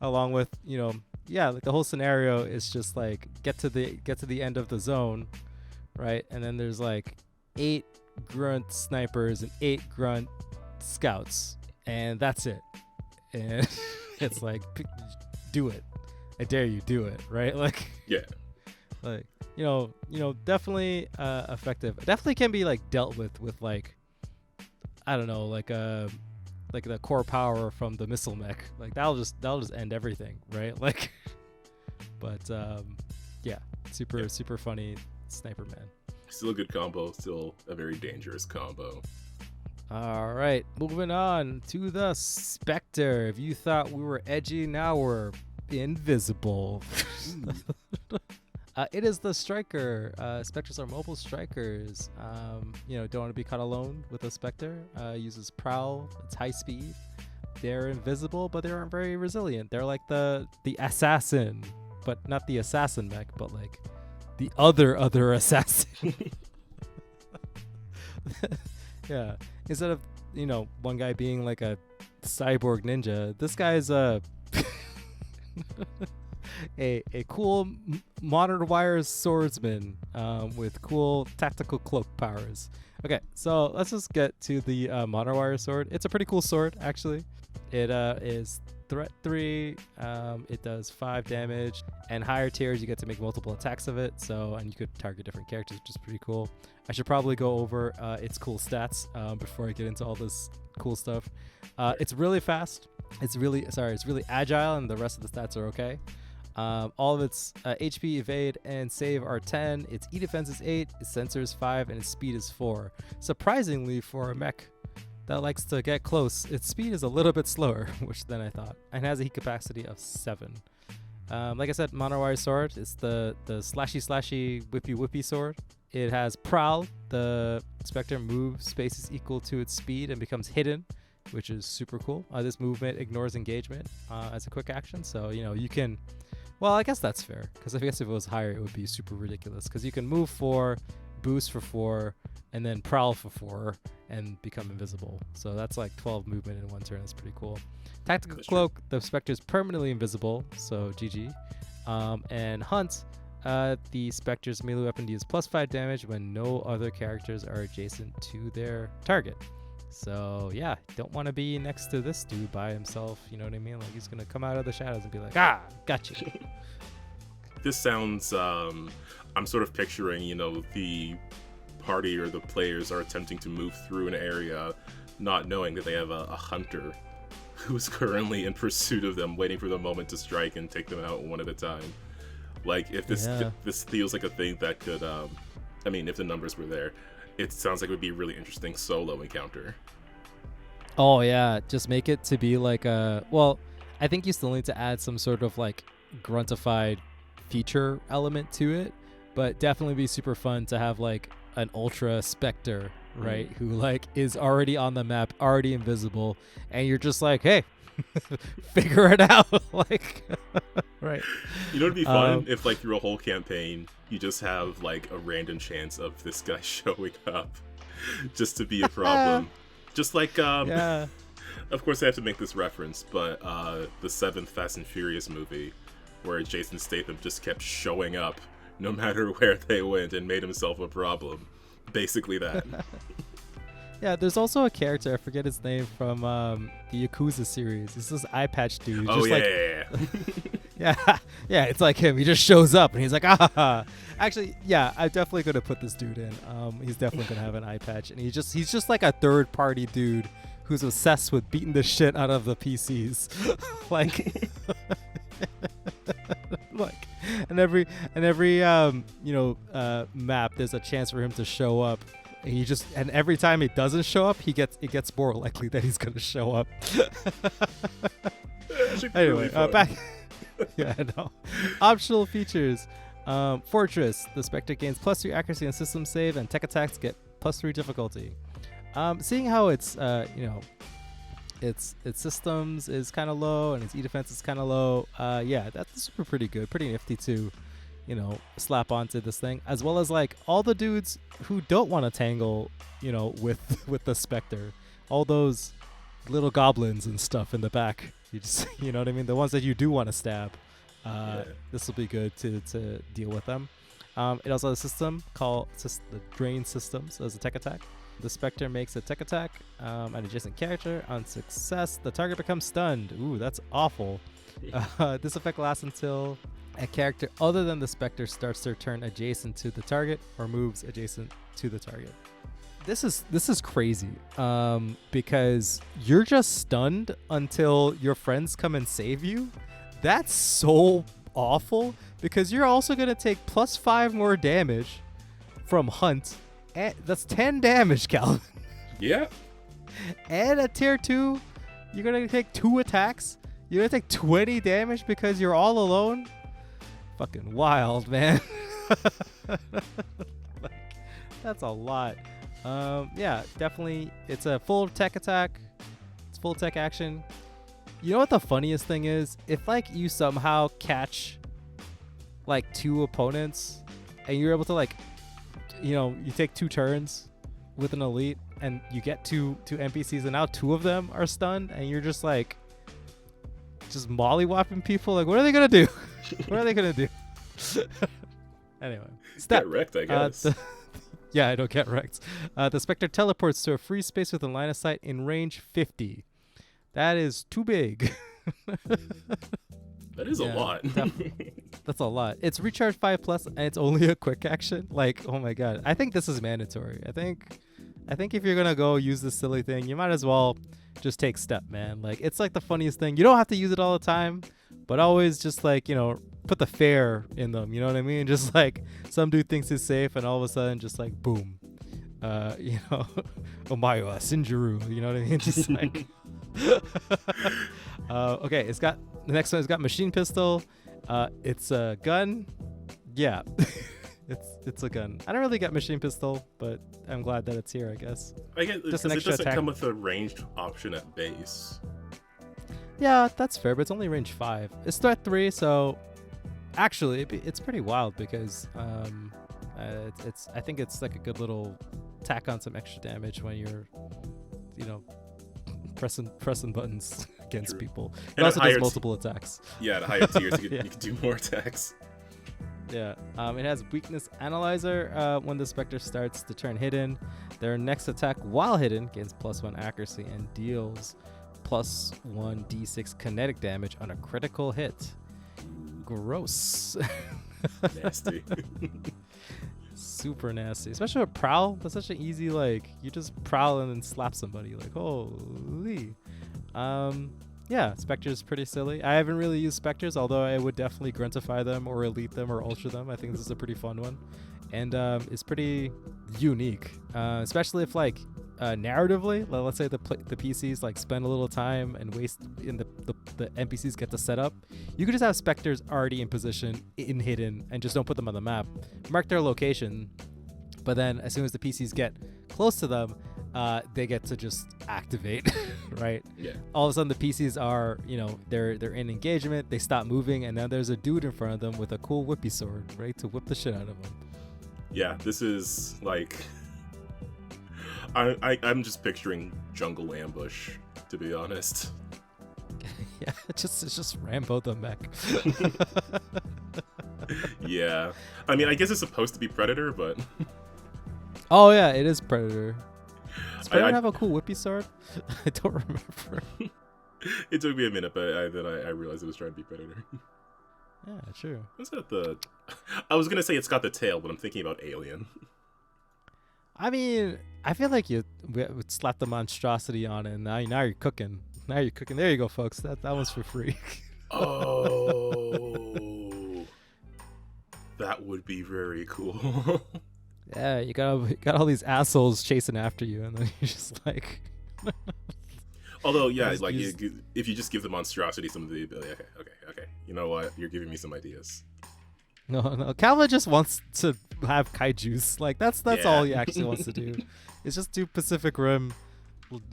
Along with, like the whole scenario is just like get to the end of the zone, right? And then there's like 8 grunt snipers and 8 grunt scouts, and that's it. And it's like, do it. I dare you, do it, right? Like, yeah, like definitely effective. It definitely can be like dealt with like, I don't know, like the core power from the missile mech. Like that'll just end everything, right? Like, but super funny sniper man. Still a good combo. Still a very dangerous combo. All right, moving on to the Specter. If you thought we were edgy, now we're invisible. It is the striker. Specters are mobile strikers. Don't want to be caught alone with a Specter. Uses prowl. It's high speed. They're invisible, but they aren't very resilient. They're like the assassin, but not the assassin mech, but like the other assassin. Yeah. Instead of one guy being like a cyborg ninja, this guy's a cool modern wire swordsman with cool tactical cloak powers. Okay, so let's just get to the modern wire sword. It's a pretty cool sword, actually. It is threat 3. It does 5 damage, and higher tiers you get to make multiple attacks of it. And you could target different characters, which is pretty cool. I should probably go over its cool stats before I get into all this cool stuff. It's really fast. It's really agile, and the rest of the stats are okay. All of its HP, evade, and save are 10. Its E defense is 8, its sensor is 5, and its speed is 4. Surprisingly, for a mech that likes to get close, its speed is a little bit slower, which than I thought, and has a heat capacity of 7. Like I said, monowire sword. It's the slashy whippy sword. It has prowl. The Spectre move space is equal to its speed and becomes hidden, which is super cool. This movement ignores engagement as a quick action, so you can. Well, I guess that's fair, because I guess if it was higher, it would be super ridiculous, because you can move 4, boost for 4, and then prowl for 4, and become invisible. So that's like 12 movement in one turn. That's pretty cool. Tactical That's cloak, the Spectre is permanently invisible, so GG. And hunt, the Spectre's melee weapon deals +5 damage when no other characters are adjacent to their target. So yeah, don't want to be next to this dude by himself. You know what I mean? Like, he's gonna come out of the shadows and be like, got you. This sounds, I'm sort of picturing, the party or the players are attempting to move through an area, not knowing that they have a hunter who's currently in pursuit of them, waiting for the moment to strike and take them out one at a time. Like, if this feels like a thing that could, if the numbers were there, it sounds like it would be a really interesting solo encounter. Oh yeah, just make it to be like a. Well, I think you still need to add some sort of like gruntified feature element to it, but definitely be super fun to have like an ultra Spectre, right? Who like is already on the map, already invisible, and you're just like, hey, figure it out. Like, right. It'd be fun if like through a whole campaign you just have like a random chance of this guy showing up just to be a problem. Just like yeah. Of course I have to make this reference, but the 7th Fast and Furious movie, where Jason Statham just kept showing up no matter where they went and made himself a problem. Basically that. Yeah, there's also a character, I forget his name, from the Yakuza series. It's this eye patch dude. Oh, just yeah. Yeah, it's like him. He just shows up and he's like, ah. Actually, yeah, I'm definitely going to put this dude in. He's definitely going to have an eye patch. And he's just like a third-party dude who's obsessed with beating the shit out of the PCs. Like... like, and every map, there's a chance for him to show up. And every time he doesn't show up, it gets more likely that he's gonna show up. Anyway, back. Yeah, I know. Optional features: Fortress. The Spectre gains +3 accuracy and system save, and tech attacks get +3 difficulty. Seeing how its systems is kind of low and its E defense is kind of low. Yeah, that's super pretty good, pretty nifty to, slap onto this thing, as well as like all the dudes who don't want to tangle, with the Spectre, all those little goblins and stuff in the back. You just, you know what I mean? The ones that you do want to stab. This will be good to deal with them. It also has a system called the Drain Systems as a tech attack. The Spectre makes a tech attack, an adjacent character. On success, the target becomes stunned. Ooh, that's awful. This effect lasts until a character other than the Spectre starts their turn adjacent to the target or moves adjacent to the target. This is crazy, because you're just stunned until your friends come and save you. That's so awful, because you're also going to take +5 more damage from Hunt. And that's 10 damage, Calvin. Yeah. And at tier 2, you're going to take 2 attacks. You're going to take 20 damage because you're all alone. Fucking wild, man. Like, that's a lot. Yeah, definitely. It's a full tech attack. It's full tech action. You know what the funniest thing is? If like you somehow catch like 2 opponents and you're able to like, you take 2 turns with an elite and you get two NPCs and now 2 of them are stunned and you're just like mollywopping people. Like, what are they gonna do? What are they gonna do? Anyway, get wrecked, I guess. Yeah, I don't get wrecked. The Specter teleports to a free space within line of sight in range 50. That is too big. That is a lot. That's a lot. It's recharge 5+ and it's only a quick action. Like, oh my god. I think this is mandatory. I think if you're gonna go use this silly thing, you might as well just take step, man. Like, it's like the funniest thing. You don't have to use it all the time, but always just like, put the fair in them. You know what I mean? Just like some dude thinks it's safe and all of a sudden just like boom. Omayo Sinjuru. You know what I mean? Just like okay, the next one has got machine pistol. It's a gun. Yeah. It's a gun. I don't really get machine pistol, but I'm glad that it's here, I guess. I get just an extra attack. Come with a ranged option at base. Yeah, that's fair, but it's only range 5. It's threat 3, so actually it's pretty wild because I think it's like a good little tack on some extra damage when you're pressing buttons against people. It also does multiple attacks. Yeah, at higher tiers you can do more attacks. Yeah, it has weakness analyzer. When the Specter starts to turn hidden, their next attack while hidden gains +1 accuracy and deals +1 d6 kinetic damage on a critical hit. Gross. Nasty. Super nasty, especially with prowl. That's such an easy, like, you just prowl and then slap somebody, like, holy. Yeah, Spectre's pretty silly. I haven't really used Specters, although I would definitely gruntify them or elite them or ultra them. I think this is a pretty fun one, and it's pretty unique, especially if like narratively, let's say the PCs like spend a little time and waste in the NPCs get to set up. You could just have Specters already in position, in hidden, and just don't put them on the map. Mark their location, but then as soon as the PCs get close to them, they get to just activate, right? Yeah. All of a sudden the PCs are, they're in engagement, they stop moving, and then there's a dude in front of them with a cool whippy sword, right, to whip the shit out of them. Yeah, this is like, I'm just picturing jungle ambush, to be honest. Yeah, it's just Rambo the mech. Yeah, I mean, I guess it's supposed to be Predator, but oh yeah, it is Predator. Does Predator have a cool whippy sword? I don't remember. It took me a minute, but then I realized it was trying to be Predator. Yeah, true. What's that? I was gonna say it's got the tail, but I'm thinking about Alien. I mean, I feel like you would slap the monstrosity on it, and now you're cooking. Now you're cooking. There you go, folks. That one's for free. Oh, that would be very cool. Yeah, you got all these assholes chasing after you, and then you're just like. Although, yeah, like if you just give the monstrosity some of the ability, okay. You know what? You're giving me some ideas. No. Calvin just wants to have kaijus. Like that's all he actually wants to do. It's just do Pacific Rim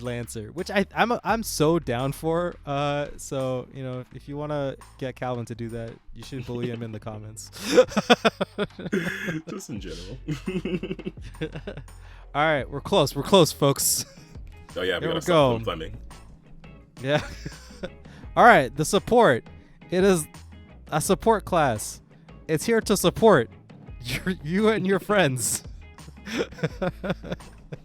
Lancer, which I'm so down for. So if you want to get Calvin to do that, you should bully him in the comments. Just in general. All right, we're close, folks. Oh yeah, we gotta stop Fleming. Yeah. All right, the support. It is a support class. It's here to support you and your friends.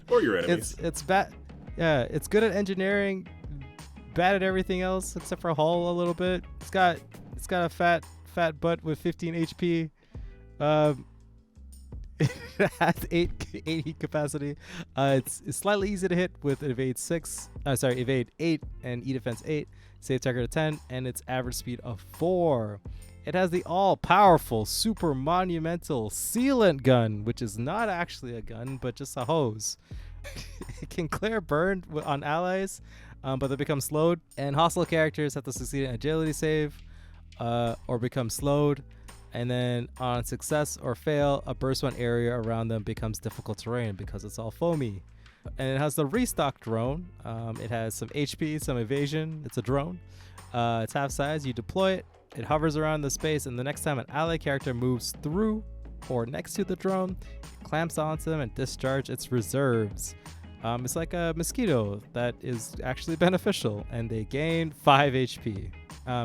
Or your enemies. It's bad. Yeah, it's good at engineering, bad at everything else except for hull a little bit. It's got a fat butt with 15 HP. It has 8 heat capacity. It's slightly easy to hit with evade 8 and E defense 8, save target of 10, and its average speed of 4. It has the all-powerful, super monumental sealant gun, which is not actually a gun, but just a hose. It can clear burn on allies, but they become slowed. And hostile characters have to succeed in agility save or become slowed. And then on success or fail, a burst one area around them becomes difficult terrain because it's all foamy. And it has the restock drone. It has some HP, some evasion. It's a drone. It's half size. You deploy it. It hovers around the space, and the next time an ally character moves through or next to the drone, it clamps onto them and discharges its reserves. It's like a mosquito that is actually beneficial, and they gain 5 HP.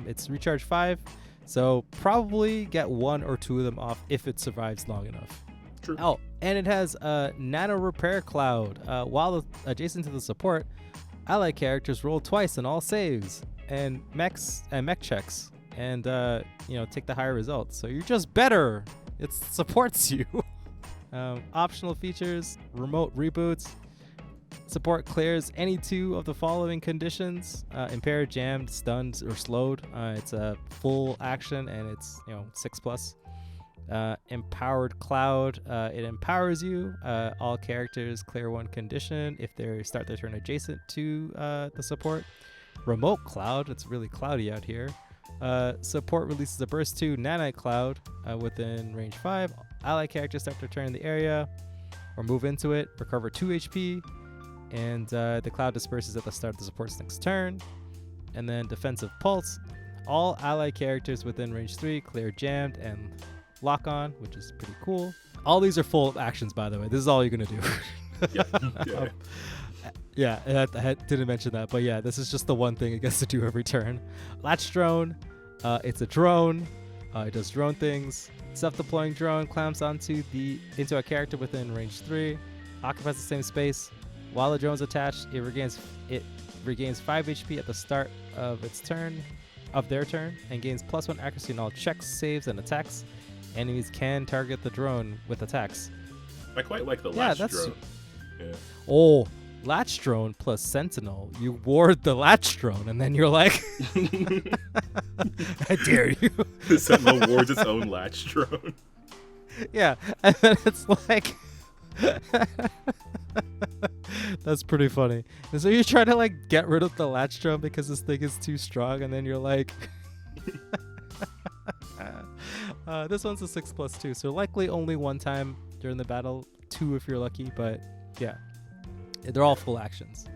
It's recharge 5, so probably get 1 or 2 of them off if it survives long enough. True. Oh, and it has a nano repair cloud. While adjacent to the support, ally characters roll twice in all saves and mech checks, and take the higher results. So you're just better. It supports you. Optional features: remote reboots. Support clears any 2 of the following conditions: impaired, jammed, stunned, or slowed. It's a full action, and it's 6+. Empowered cloud. It empowers you. All characters clear 1 condition if they start their turn adjacent to the support. Remote cloud. It's really cloudy out here. Support releases a burst 2 nanite cloud within range 5. Ally characters start their turn in the area or move into it, recover 2 HP, and the cloud disperses at the start of the support's next turn. And then defensive pulse. All ally characters within range 3 clear jammed and lock on, which is pretty cool. All these are full of actions, by the way. This is all you're gonna do. Yeah. I didn't mention that, but yeah, this is just the one thing it gets to do every turn. Latch drone. It's a drone. It does drone things. Self-deploying drone clamps into a character within range 3. Occupies the same space. While the drone's attached, it regains 5 HP at the start of their turn, and gains +1 accuracy in all checks, saves, and attacks. Enemies can target the drone with attacks. I quite like the latch drone. Yeah. Oh, latch drone plus Sentinel. You ward the latch drone, and then you're like, I dare you. The Sentinel wards its own latch drone. Yeah, and then it's like, that's pretty funny. And so you try to like get rid of the latch drone because this thing is too strong, and then you're like, this one's a 6+2, so likely only 1 time during the battle, 2 if you're lucky, but yeah, they're all full actions.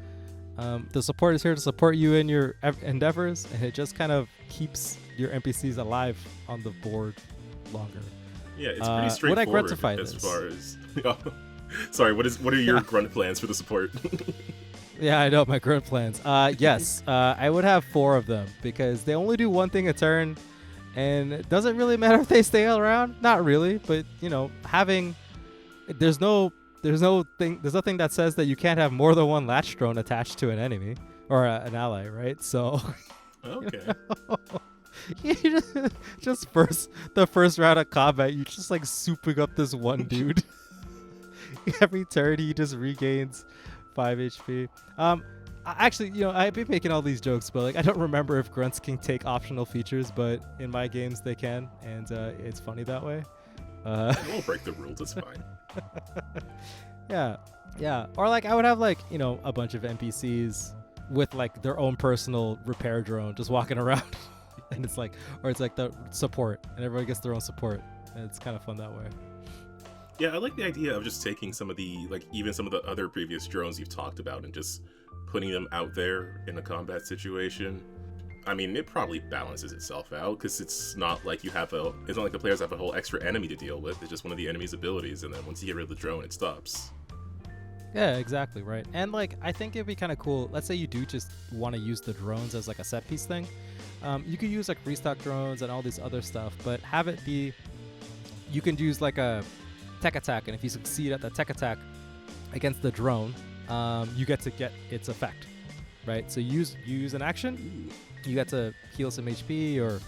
The support is here to support you in your endeavors, and it just kind of keeps your NPCs alive on the board longer. Yeah, it's pretty straightforward as far as. Sorry, what are your grunt plans for the support? Yeah, I know my grunt plans. Yes, I would have 4 of them because they only do 1 thing a turn, and it doesn't really matter if they stay around. Not really, but there's nothing that says that you can't have more than 1 latch drone attached to an enemy or an ally, right? So. Okay. Just the first round of combat, you just like souping up this one dude. Every turn he just regains 5 HP. Actually, I've been making all these jokes, but like I don't remember if grunts can take optional features, but in my games they can, and it's funny that way. We'll break the rules. It's fine. Yeah. Or like I would have like a bunch of NPCs with like their own personal repair drone just walking around. And it's like the support, and everybody gets their own support, and it's kind of fun that way. Yeah, I like the idea of just taking some of the even some of the other previous drones you've talked about and just putting them out there in a combat situation. I mean, it probably balances itself out because it's not like it's not like the players have a whole extra enemy to deal with. It's just one of the enemy's abilities, and then once you get rid of the drone, it stops. Yeah, exactly, right. And like I think it'd be kind of cool. Let's say you do just want to use the drones as like a set piece thing. You could use like restock drones and all this other stuff, but have it be you can use like a tech attack, and if you succeed at the tech attack against the drone, you get its effect, right? So you use an action, you get to heal some HP or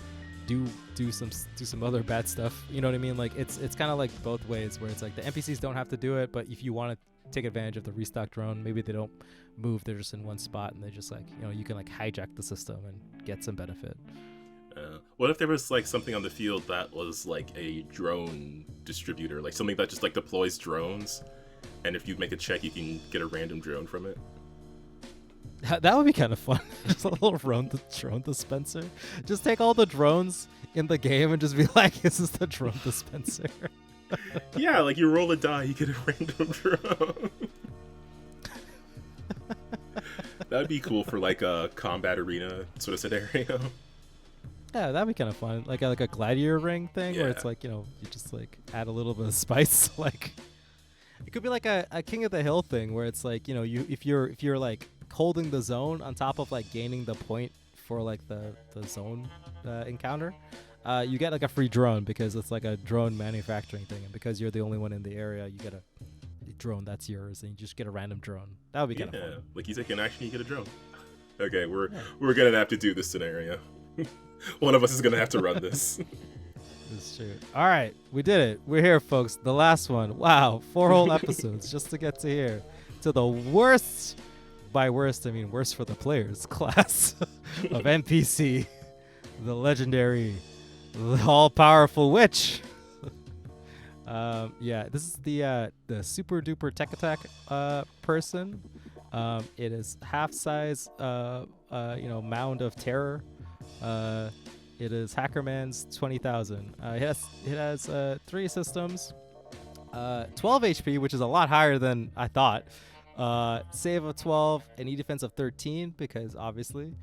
do some other bad stuff. You know what I mean? Like it's kind of like both ways, where it's like the NPCs don't have to do it, but if you want to take advantage of the restock drone, maybe they don't move, they're just in one spot, and they just like you can like hijack the system and get some benefit. What if there was like something on the field that was like a drone distributor, like something that just like deploys drones, and if you make a check you can get a random drone from it? That would be kind of fun. Just a little drone dispenser. Just take all the drones in the game and just be like, this is the drone dispenser. Yeah, like you roll a die, you get a random drone. That'd be cool for like a combat arena sort of scenario. Yeah, that'd be kind of fun. Like a gladiator ring thing where Yeah. it's like, you just like add a little bit of spice. Like it could be like a King of the Hill thing where it's like, if you're like holding the zone on top of like gaining the point for like the zone encounter, you get like a free drone because it's like a drone manufacturing thing, and because you're the only one in the area, you get a drone that's yours, and you just get a random drone. That would be kind of fun. Like you take an action, you get a drone. Okay, we're gonna have to do this scenario. One of us is gonna have to run this. It's true. All right, we did it. We're here, folks. The last one. Wow, 4 whole episodes just to get to here, to the worst. By worst, I mean worst for the players class of NPC, the legendary, the all-powerful witch. This is the super duper tech attack person. It is half size, mound of terror. It is Hackerman's 20,000. It has 3 systems, 12 HP, which is a lot higher than I thought. Save of 12, and E-defense of 13, because obviously,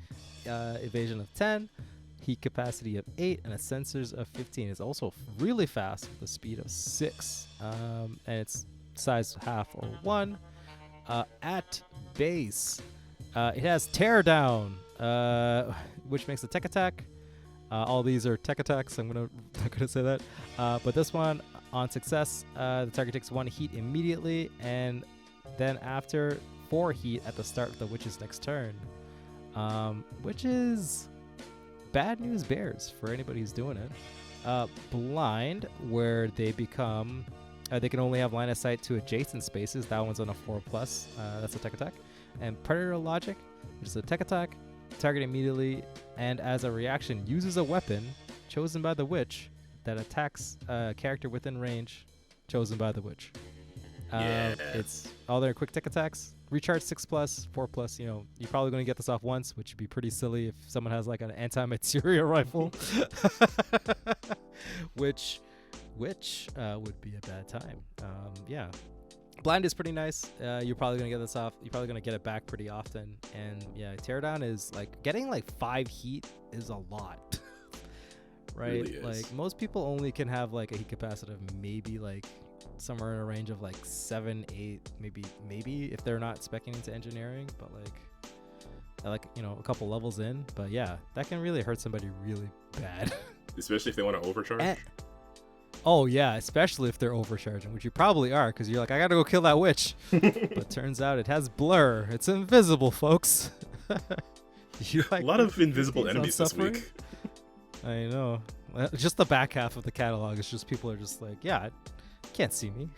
evasion of 10, heat capacity of 8, and a sensors of 15. It's also really fast with a speed of 6, and it's size half or 1. At base, it has tear down, which makes a tech attack. All these are tech attacks. I'm not gonna say that. But this one, on success, the target takes 1 heat immediately, and then after 4 heat at the start of the witch's next turn, which is bad news bears for anybody who's doing it. Blind, where they become, they can only have line of sight to adjacent spaces. That one's on a 4+. That's a tech attack. And Predator Logic, which is a tech attack. Target immediately, and as a reaction, uses a weapon chosen by the witch that attacks a character within range chosen by the witch. It's all their quick tech attacks. Recharge 6+, 4+. You're probably going to get this off once, which would be pretty silly if someone has like an anti-materia rifle, which would be a bad time. Blind is pretty nice. You're probably going to get this off. You're probably going to get it back pretty often. And yeah, teardown is like getting like 5 heat is a lot. Right? Really is. Like most people only can have like a heat capacity of maybe like somewhere in a range of like 7, 8, maybe if they're not speccing into engineering, but like a couple levels in. But yeah, that can really hurt somebody really bad. Especially if they want to overcharge. Oh yeah, especially if they're overcharging, which you probably are, because you're like, I gotta go kill that witch. But turns out it has blur. It's invisible, folks. A lot of invisible enemies this week. I know. Just the back half of the catalog is just people are just like, yeah, can't see me.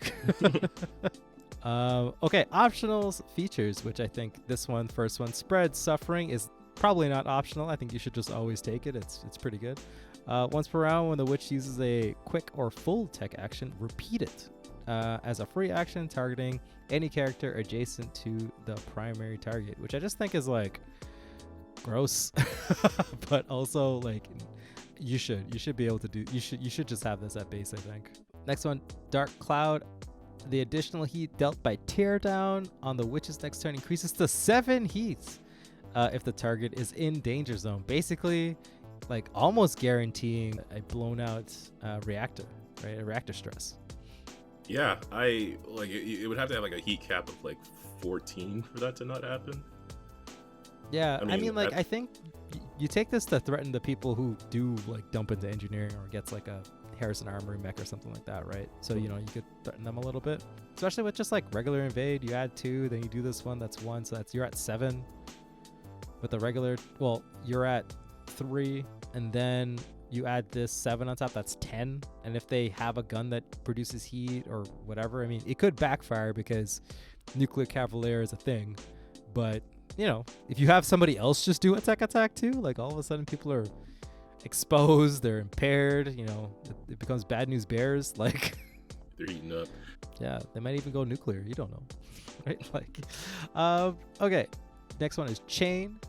Okay, optionals, features, which I think first one, spread suffering, is probably not optional. I think you should just always take it. It's pretty good. Once per round, when the witch uses a quick or full tech action, repeat it as a free action, targeting any character adjacent to the primary target, which I just think is like gross, but also like you should be able to do. You should just have this at base, I think. Next one, Dark Cloud. The additional heat dealt by teardown on the witch's next turn increases to 7 heats if the target is in danger zone. Basically, like almost guaranteeing a blown out reactor, right? A reactor stress. Yeah, I like it would have to have like a heat cap of like 14 for that to not happen. Yeah, I mean like I think you take this to threaten the people who do like dump into engineering or gets like a Harrison Armory mech or something like that, right? So you could threaten them a little bit, especially with just like regular invade. You add 2, then you do this one, that's 1, so you're at 7. With the regular, well, you're at 3, and then you add this 7 on top, that's 10. And if they have a gun that produces heat or whatever, I mean, it could backfire because nuclear cavalier is a thing. But if you have somebody else just do a tech attack too, like all of a sudden people are exposed, they're impaired, it becomes bad news bears. Like they're eating up. Yeah, they might even go nuclear. You don't know, right? Like, okay. Next one is Chain.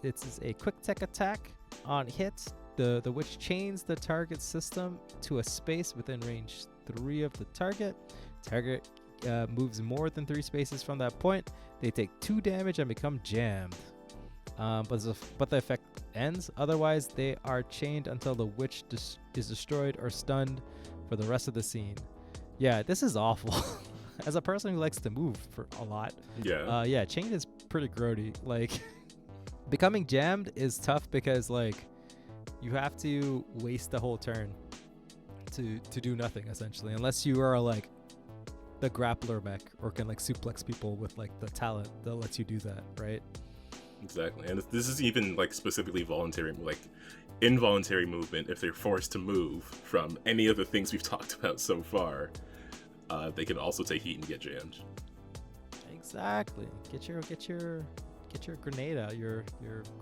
This is a quick tech attack. On hit, the witch chains the target system to a space within range 3 of the target. Target moves more than 3 spaces from that point. They take 2 damage and become jammed. But the effect ends. Otherwise, they are chained until the witch is destroyed or stunned for the rest of the scene. Yeah, this is awful. As a person who likes to move for a lot, yeah, chain is pretty grody. Like, becoming jammed is tough because like you have to waste the whole turn to do nothing essentially, unless you are like the grappler mech or can like suplex people with like the talent that lets you do that, right? Exactly, and this is even like specifically voluntary, like involuntary movement. If they're forced to move from any of the things we've talked about so far, they can also take heat and get jammed. Exactly. Get your grenade out, your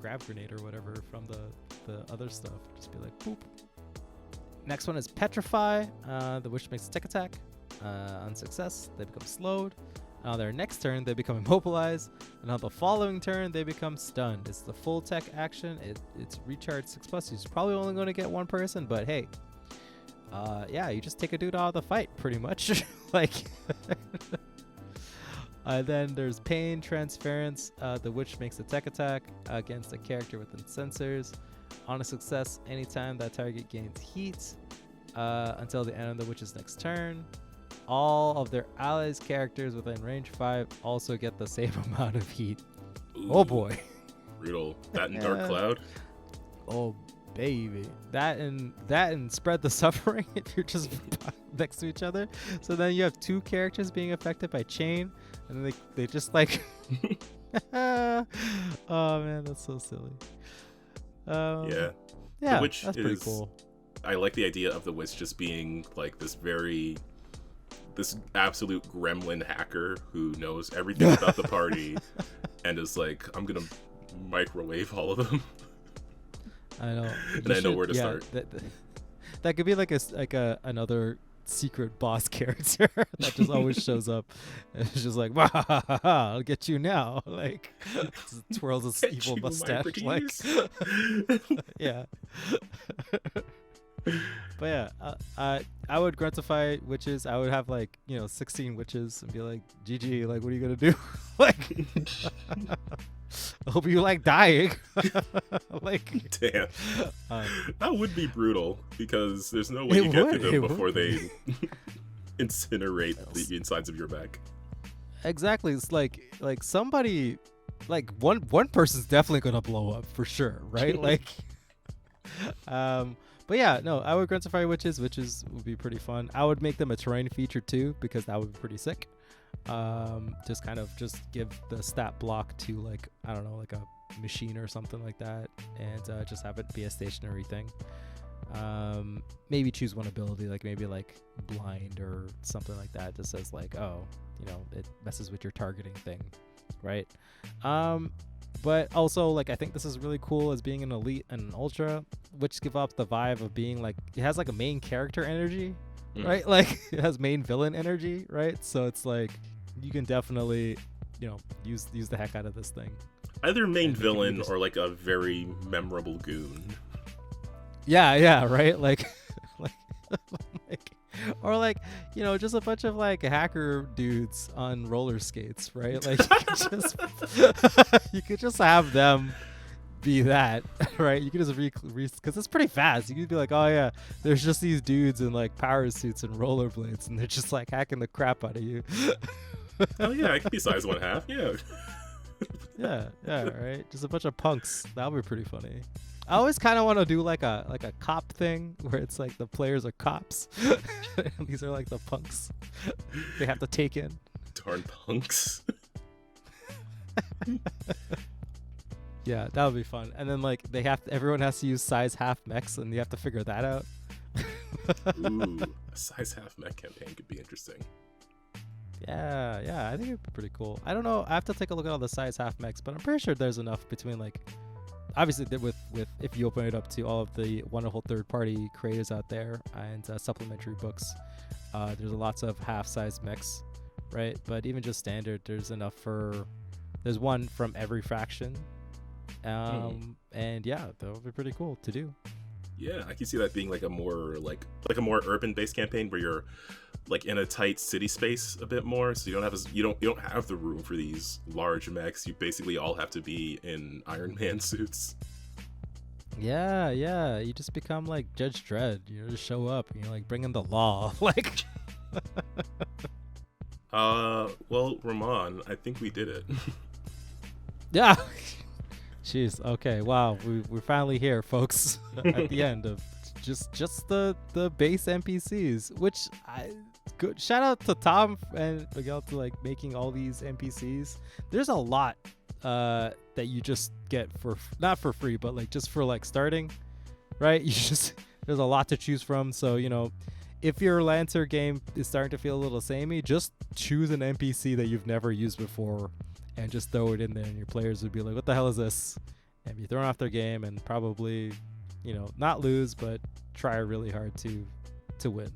grab grenade or whatever from the other stuff. Just be like boop. Next one is Petrify. The witch makes a tech attack. On success, they become slowed. On their next turn, they become immobilized, and on the following turn, they become stunned. It's the full tech action. It's recharge 6+. You're probably only going to get one person, but hey, yeah, you just take a dude out of the fight, pretty much. Like, then there's Pain Transference. The witch makes a tech attack against a character within sensors. On a success, anytime that target gains heat until the end of the witch's next turn. All of their allies' characters within range 5 also get the same amount of heat. Ooh, oh boy. Brutal. That and Dark Cloud. Oh baby. That and Spread the Suffering if you're just next to each other. So then you have 2 characters being affected by Chain, and they just like oh man, that's so silly. Yeah. Yeah, Which that's pretty cool. I like the idea of the witch just being like this absolute gremlin hacker who knows everything about the party and is like, I'm gonna microwave all of them. I know. And I know where to start. That could be like another secret boss character that just always shows up. And it's just like, I'll get you now. Like, twirls his evil mustache. Like, yeah. But yeah, I would gruntify witches. I would have like 16 witches and be like, GG, like what are you gonna do? Like, I hope you like dying. Like, damn, that would be brutal because there's no way you get to them before they incinerate the insides of your back. Exactly, it's like somebody, like one person's definitely gonna blow up for sure, right? Like, but yeah, no, I would gruntify witches. Witches would be pretty fun. I would make them a terrain feature too, because that would be pretty sick. Just give the stat block to like, I don't know, like a machine or something like that, and just have it be a stationary thing. Maybe choose one ability, like maybe like blind or something like that. Just says like, oh, it messes with your targeting thing, right? But also, like, I think this is really cool as being an elite and an ultra, which give off the vibe of being like, it has like a main character energy, right? Like, it has main villain energy, right? So it's like, you can definitely, use the heck out of this thing. Either main villain or like a very memorable goon. Yeah, right? Like, or like, just a bunch of like hacker dudes on roller skates, right? Like, you could just have them be that, right? You could just because it's pretty fast. You could be like, oh yeah, there's just these dudes in like power suits and rollerblades, and they're just like hacking the crap out of you. Oh yeah, I could be size 1/2. Yeah. yeah, right. Just a bunch of punks. That would be pretty funny. I always kind of want to do like a cop thing where it's like the players are cops. And these are like the punks they have to take in. Darn punks. Yeah, that would be fun. And then like everyone has to use size half mechs, and you have to figure that out. Ooh, a size half mech campaign could be interesting. Yeah, I think it'd be pretty cool. I don't know. I have to take a look at all the size half mechs, but I'm pretty sure there's enough between like. Obviously, with if you open it up to all of the wonderful third-party creators out there and supplementary books, there's lots of half-size mechs, right? But even just standard, there's enough for There's one from every faction. And yeah, that would be pretty cool to do. Yeah, I can see that being like a more urban based campaign where you're like in a tight city space a bit more, so you don't have the room for these large mechs. You basically all have to be in Iron Man suits. Yeah, you just become like Judge Dredd. You just show up and you're like bringing the law. Like well, Ramon, I think we did it. Yeah. Jeez. Okay. Wow. We're finally here, folks. At the end of just the base NPCs, which good. Shout out to Tom and Miguel to like making all these NPCs. There's a lot that you just get for not for free, but like just for like starting, right? There's a lot to choose from. So if your Lancer game is starting to feel a little samey, just choose an NPC that you've never used before and just throw it in there, and your players would be like, what the hell is this? And be thrown off their game and probably, not lose, but try really hard to win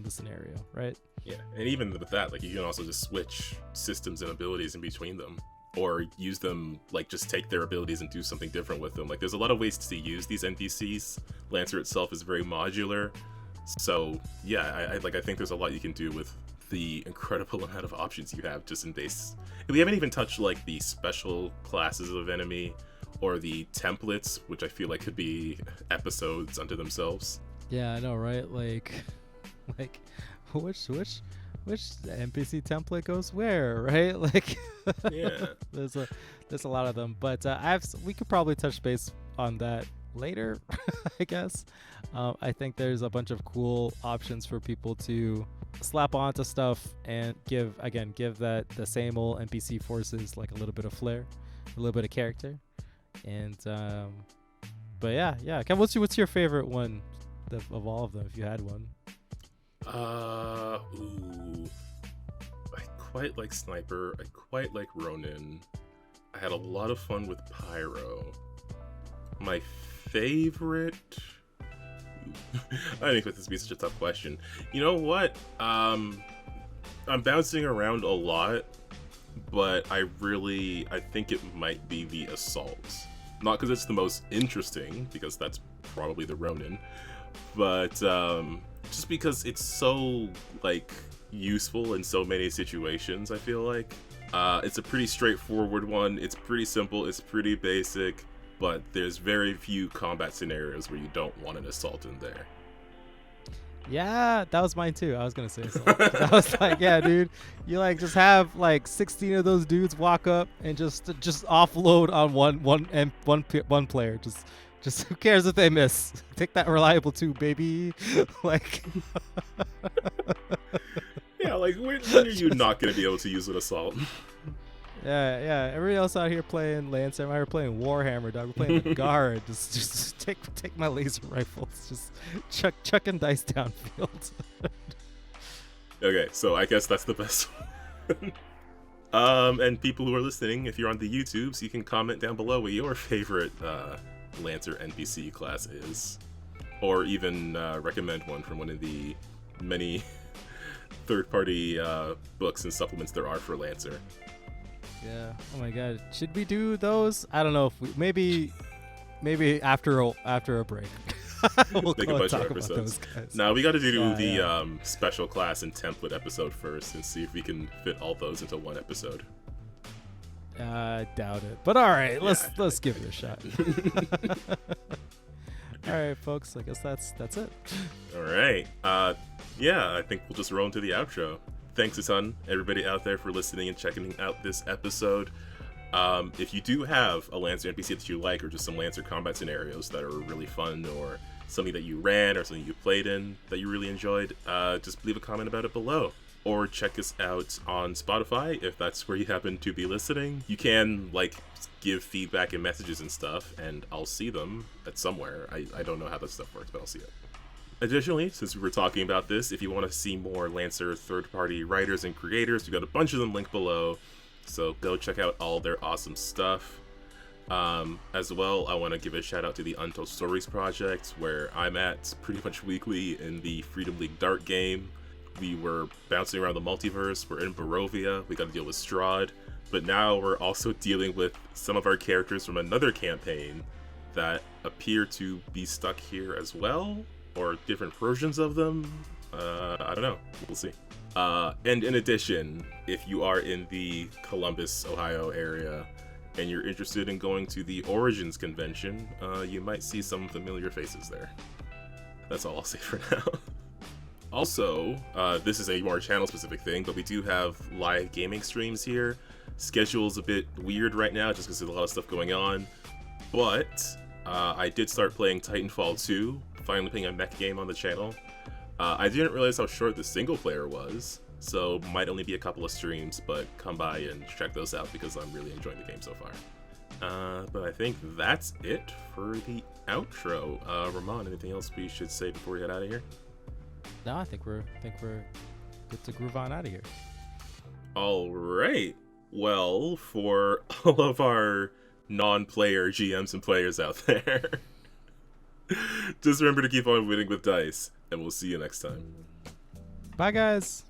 the scenario, right? Yeah, and even with that, like you can also just switch systems and abilities in between them, or use them, like just take their abilities and do something different with them. Like there's a lot of ways to use these NPCs. Lancer itself is very modular. So yeah, I think there's a lot you can do with the incredible amount of options you have just in base. We haven't even touched like the special classes of enemy or the templates, which I feel like could be episodes unto themselves. Yeah, I know, right? Like which NPC template goes where, right? Like yeah, there's a lot of them, but we could probably touch base on that later. I guess I think there's a bunch of cool options for people to slap onto stuff and give that the same old NPC forces like a little bit of flair, a little bit of character. And but yeah, Kev, what's your favorite one of all of them, if you had one? I quite like Sniper. I quite like Ronin. I had a lot of fun with Pyro. My favorite... I didn't expect this to be such a tough question. You know what? I'm bouncing around a lot, but I think it might be the Assault. Not because it's the most interesting, because that's probably the Ronin, but just because it's so like useful in so many situations. I feel like it's a pretty straightforward one. It's pretty simple. It's pretty basic. But there's very few combat scenarios where you don't want an Assault in there. Yeah, that was mine too. I was gonna say Assault. I was like, yeah, dude, you like just have like 16 of those dudes walk up and just offload on one player. Just who cares if they miss? Take that reliable 2, baby. Like, yeah, like when are you not gonna be able to use an Assault? Yeah. Everybody else out here playing Lancer, I'm out here playing Warhammer, dog. We're playing the guard. Just take my laser rifles. Just chucking dice downfield. Okay, so I guess that's the best one. And people who are listening, if you're on the YouTubes, you can comment down below what your favorite Lancer NPC class is, or even recommend one from one of the many third-party books and supplements there are for Lancer. Yeah. Oh my God. Should we do those? I don't know if we maybe after a break. We'll Think about your episodes. Now we got to do the special class and template episode first and see if we can fit all those into one episode. I doubt it. But all right, let's give it a shot. All right, folks. I guess that's it. All right. Yeah, I think we'll just roll into the outro. Thanks a ton, everybody out there, for listening and checking out this episode. If you do have a Lancer NPC that you like, or just some Lancer combat scenarios that are really fun, or something that you ran, or something you played in that you really enjoyed, just leave a comment about it below. Or check us out on Spotify if that's where you happen to be listening. You can give feedback and messages and stuff, and I'll see them at somewhere. I don't know how that stuff works, but I'll see it. Additionally, since we were talking about this, if you want to see more Lancer third-party writers and creators, we've got a bunch of them linked below, so go check out all their awesome stuff. As well, I want to give a shout out to the Untold Stories project, where I'm at pretty much weekly in the Freedom League Dart game. We were bouncing around the multiverse. We're in Barovia. We got to deal with Strahd. but now we're also dealing with some of our characters from another campaign that appear to be stuck here as well, or different versions of them. I don't know. We'll see. And in addition, if you are in the Columbus, Ohio area, and you're interested in going to the Origins convention, you might see some familiar faces there. That's all I'll say for now. Also, this is a more channel-specific thing, but we do have live gaming streams here. Schedule's a bit weird right now, just because there's a lot of stuff going on. But I did start playing Titanfall 2, finally playing a mech game on the channel. I didn't realize how short the single player was, so might only be a couple of streams, but come by and check those out because I'm really enjoying the game so far. But I think that's it for the outro. Ramon, anything else we should say before we head out of here? No, I think we're good to groove on out of here. All right. Well, for all of our non-player GMs and players out there, just remember to keep on winning with dice, and we'll see you next time. Bye, guys.